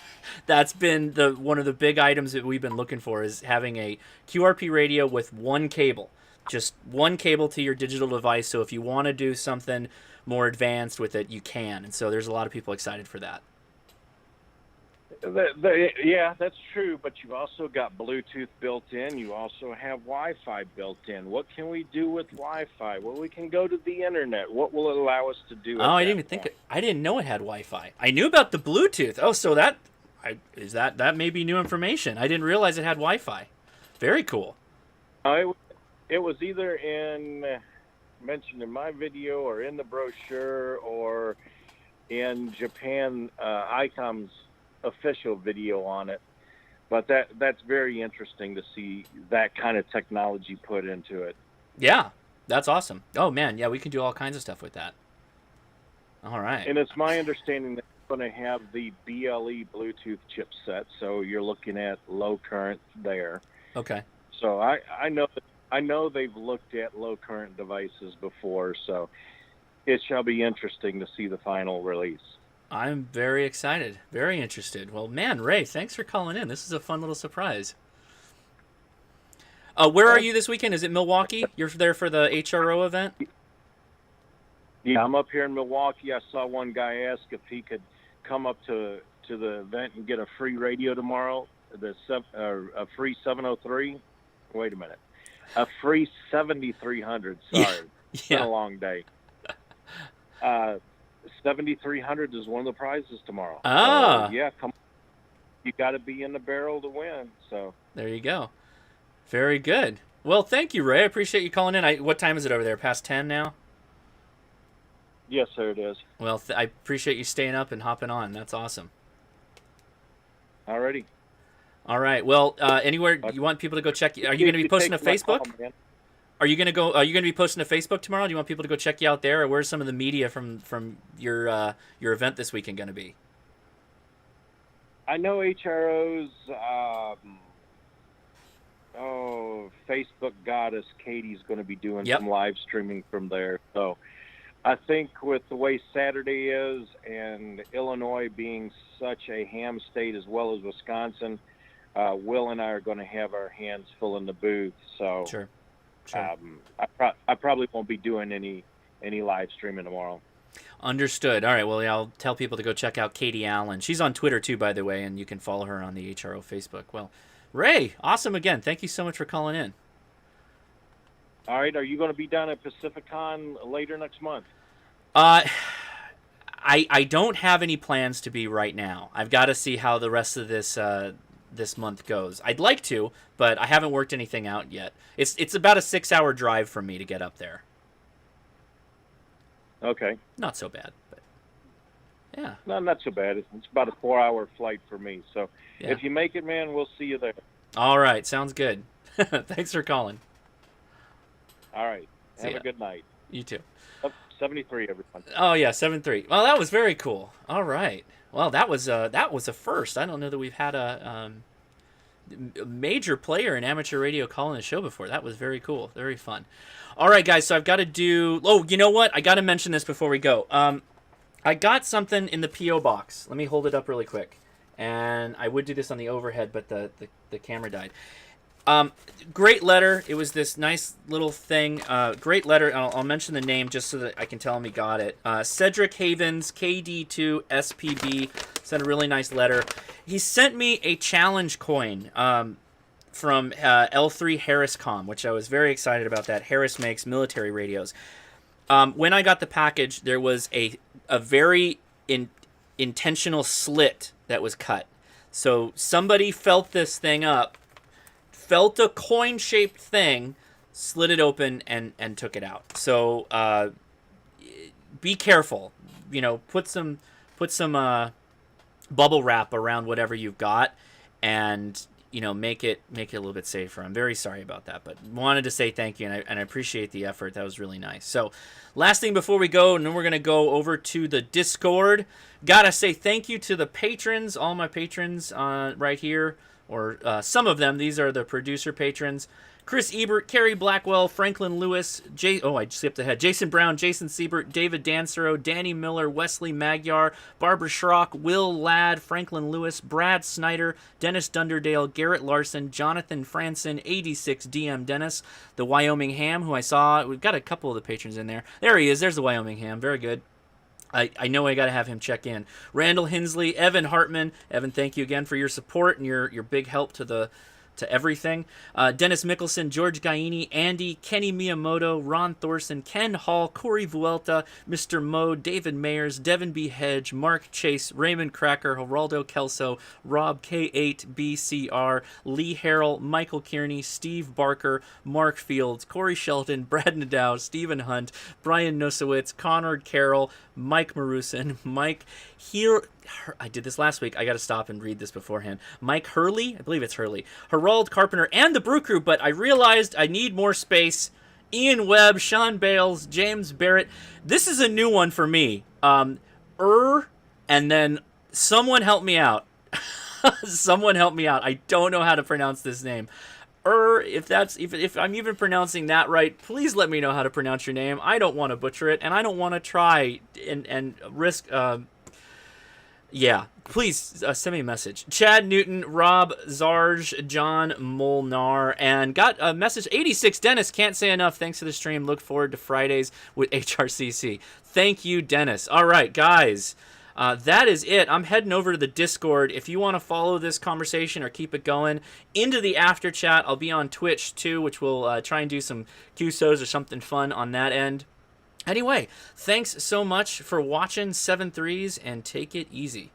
That's been one of the big items that we've been looking for, is having a QRP radio with one cable, just one cable to your digital device. So if you want to do something more advanced with it, you can. And so there's a lot of people excited for that. Yeah, that's true. But you've also got Bluetooth built in. You also have Wi-Fi built in. What can we do with Wi-Fi? Well, we can go to the internet. What will it allow us to do? I didn't even think. I didn't know it had Wi-Fi. I knew about the Bluetooth. Oh, so that may be new information. I didn't realize it had Wi-Fi. Very cool. It was either mentioned in my video or in the brochure or in Japan ICOM's official video on it, but that's very interesting to see that kind of technology put into it. Yeah, that's awesome. Oh man, yeah, we can do all kinds of stuff with that. All right. And it's my understanding that it's going to have the BLE Bluetooth chipset, so you're looking at low current there. Okay. So I know they've looked at low current devices before, so it shall be interesting to see the final release. I'm very excited, very interested. Well, man, Ray, thanks for calling in. This is a fun little surprise. Where are you this weekend? Is it Milwaukee? You're there for the HRO event? Yeah, I'm up here in Milwaukee. I saw one guy ask if he could come up to the event and get a free radio tomorrow, a free 703. Wait a minute. A free 7300. Sorry. It's been a long day. 7300 is one of the prizes tomorrow. Ah. So, yeah, come. You got to be in the barrel to win. So there you go. Very good. Well, thank you, Ray. I appreciate you calling in. What time is it over there? Past 10 now? Yes, sir, it is. Well, I appreciate you staying up and hopping on. That's awesome. Alrighty. All right. Well, anywhere you want people to go check? Are you going to be posting to Facebook? Are you going to be posting to Facebook tomorrow? Do you want people to go check you out there, or where's some of the media from your event this weekend going to be? I know HRO's Facebook goddess Katie's going to be doing some live streaming from there. So I think with the way Saturday is and Illinois being such a ham state as well as Wisconsin, Will and I are going to have our hands full in the booth. So sure. I probably won't be doing any live streaming tomorrow. Understood. All right. Well, yeah, I'll tell people to go check out Katie Allen. She's on Twitter too, by the way, and you can follow her on the HRO Facebook. Well, Ray, awesome again. Thank you so much for calling in. All right. Are you going to be down at Pacificon later next month? I don't have any plans to be right now. I've got to see how the rest of this month goes. I'd like to, but I haven't worked anything out yet. It's about a 6-hour drive for me to get up there. Okay. Not so bad, but yeah. No, not so bad. It's about a 4-hour flight for me. So yeah. If you make it, man, we'll see you there. All right. Sounds good. Thanks for calling. All right. Have a good night. You too. 73, everyone. Oh yeah, 7-3. Well, that was very cool. All right. Well, that was a first. I don't know that we've had a major player in amateur radio calling a show before. That was very cool. Very fun. All right, guys. So I've got to do. Oh, you know what? I got to mention this before we go. I got something in the PO box. Let me hold it up really quick. And I would do this on the overhead, but the camera died. Great letter. It was this nice little thing. Great letter. I'll mention the name just so that I can tell him he got it. Cedric Havens, KD2 SPB, sent a really nice letter. He sent me a challenge coin from L3 Harriscom, which I was very excited about. That Harris makes military radios. When I got the package, there was a very intentional slit that was cut. So somebody felt this thing up, felt a coin-shaped thing, slid it open, and took it out. So be careful. You know, put some bubble wrap around whatever you've got, and you know, make it a little bit safer. I'm very sorry about that, but wanted to say thank you, and I appreciate the effort. That was really nice. So last thing before we go, and then we're going to go over to the Discord. Gotta say thank you to the patrons, all my patrons right here, or some of them. These are the producer patrons. Chris Ebert, Kerry Blackwell, Franklin Lewis, I skipped ahead. Jason Brown, Jason Siebert, David Dansero, Danny Miller, Wesley Magyar, Barbara Schrock, Will Ladd, Franklin Lewis, Brad Snyder, Dennis Dunderdale, Garrett Larson, Jonathan Franson, 86 DM Dennis, the Wyoming Ham, who I saw. We've got a couple of the patrons in there. There he is. There's the Wyoming Ham. Very good. I know I got to have him check in. Randall Hensley, Evan Hartman. Evan, thank you again for your support and your big help to everything. Dennis Mickelson, George Gaini, Andy, Kenny Miyamoto, Ron Thorson, Ken Hall, Corey Vuelta, Mr. Mo, David Mayers, Devin B. Hedge, Mark Chase, Raymond Cracker, Geraldo Kelso, Rob K8BCR, Lee Harrell, Michael Kearney, Steve Barker, Mark Fields, Corey Shelton, Brad Nadeau, Stephen Hunt, Brian Nosowitz, Conrad Carroll, Mike Marusin, Mike here. I did this last week. I got to stop and read this beforehand. Mike Hurley, I believe it's Hurley, Gerald Carpenter, and the Brew Crew, but I realized I need more space. Ian Webb, Sean Bales, James Barrett. This is a new one for me. And then someone help me out. Someone help me out. I don't know how to pronounce this name. If I'm even pronouncing that right, please let me know how to pronounce your name. I don't want to butcher it, and I don't want to try and risk. Yeah, please send me a message. Chad Newton, Rob Zarge, John Molnar, and got a message. 86 Dennis, can't say enough. Thanks for the stream. Look forward to Fridays with HRCC. Thank you, Dennis. All right, guys. That is it. I'm heading over to the Discord. If you want to follow this conversation or keep it going into the after chat, I'll be on Twitch too, which we'll try and do some QSOs or something fun on that end. Anyway, thanks so much for watching 7-3s, and take it easy.